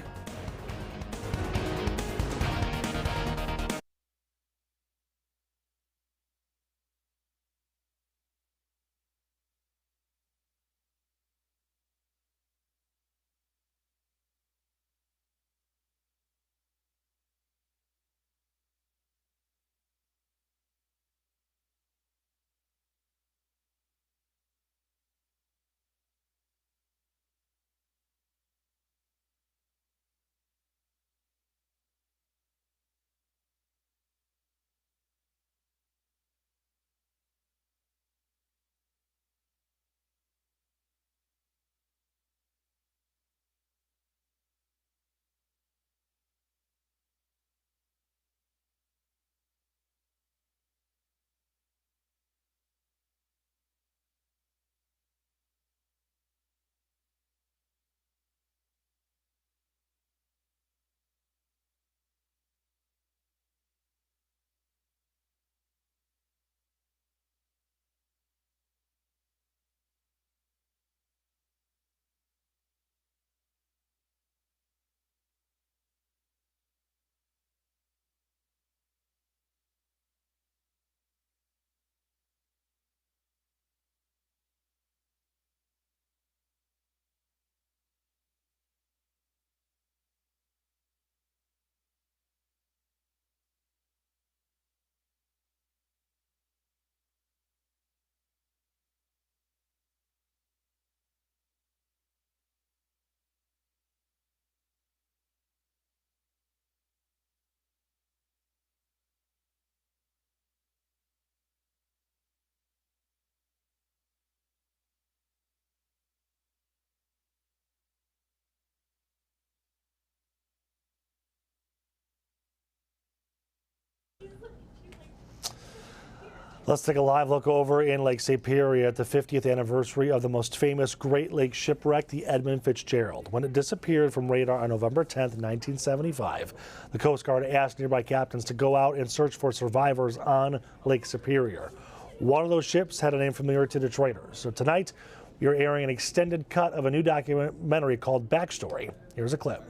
Let's take a live look over in Lake Superior at the 50th anniversary of the most famous Great Lakes shipwreck, the Edmond Fitzgerald. When it disappeared from radar on November 10th, 1975, the Coast Guard asked nearby captains to go out and search for survivors on Lake Superior. One of those ships had a name familiar to Detroiters. So tonight, we are airing an extended cut of a new documentary called Backstory. Here's a clip.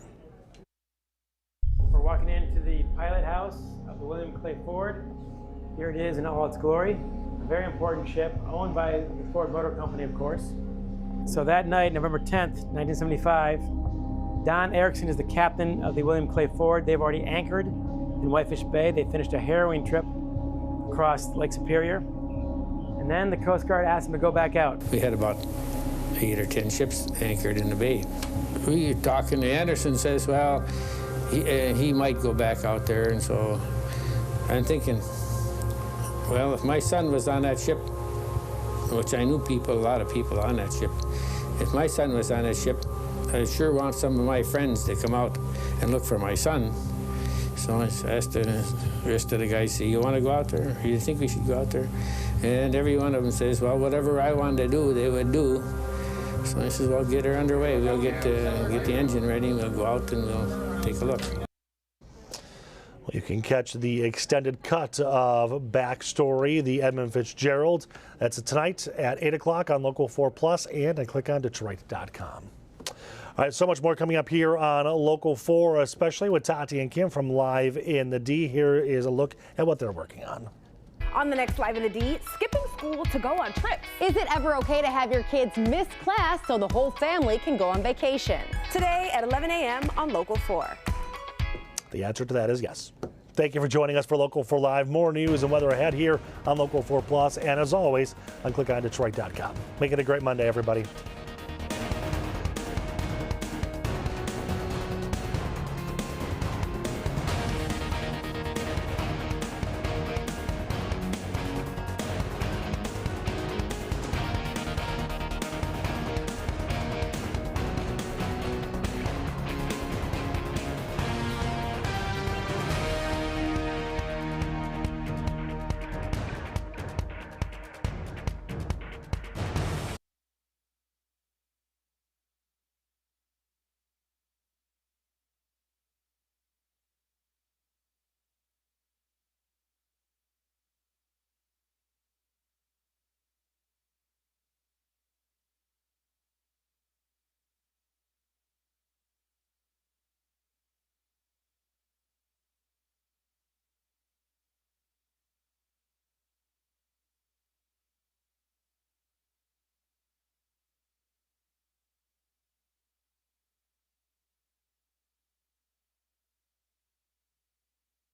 We're walking into the pilot house of the William Clay Ford. Here it is in all its glory. A very important ship, owned by the Ford Motor Company, of course. So that night, November 10th, 1975, Don Erickson is the captain of the William Clay Ford. They've already anchored in Whitefish Bay. They finished a harrowing trip across Lake Superior. And then the Coast Guard asked him to go back out. We had about 8 or 10 ships anchored in the bay. We were talking to Anderson, says, well, he might go back out there. And so I'm thinking, well, if my son was on that ship, which I knew a lot of people on that ship, if my son was on that ship, I sure want some of my friends to come out and look for my son. So I asked the rest of the guys, say, you want to go out there? You think we should go out there? And every one of them says, well, whatever I wanted to do, they would do. So I says, well, get her underway. We'll get the engine ready, we'll go out and we'll take a look. Well, you can catch the extended cut of Backstory, the Edmond Fitzgerald. That's tonight at 8 o'clock on Local 4 Plus and at clickondetroit.com. All right, so much more coming up here on Local 4, especially with Tati and Kim from Live in the D. Here is a look at what they're working on. On the next Live in the D, skipping school to go on trips. Is it ever okay to have your kids miss class so the whole family can go on vacation? Today at 11 a.m. on Local 4. The answer to that is yes. Thank you for joining us for Local 4 Live. More news and weather ahead here on Local 4 Plus, and as always, on clickondetroit.com. Make it a great Monday, everybody.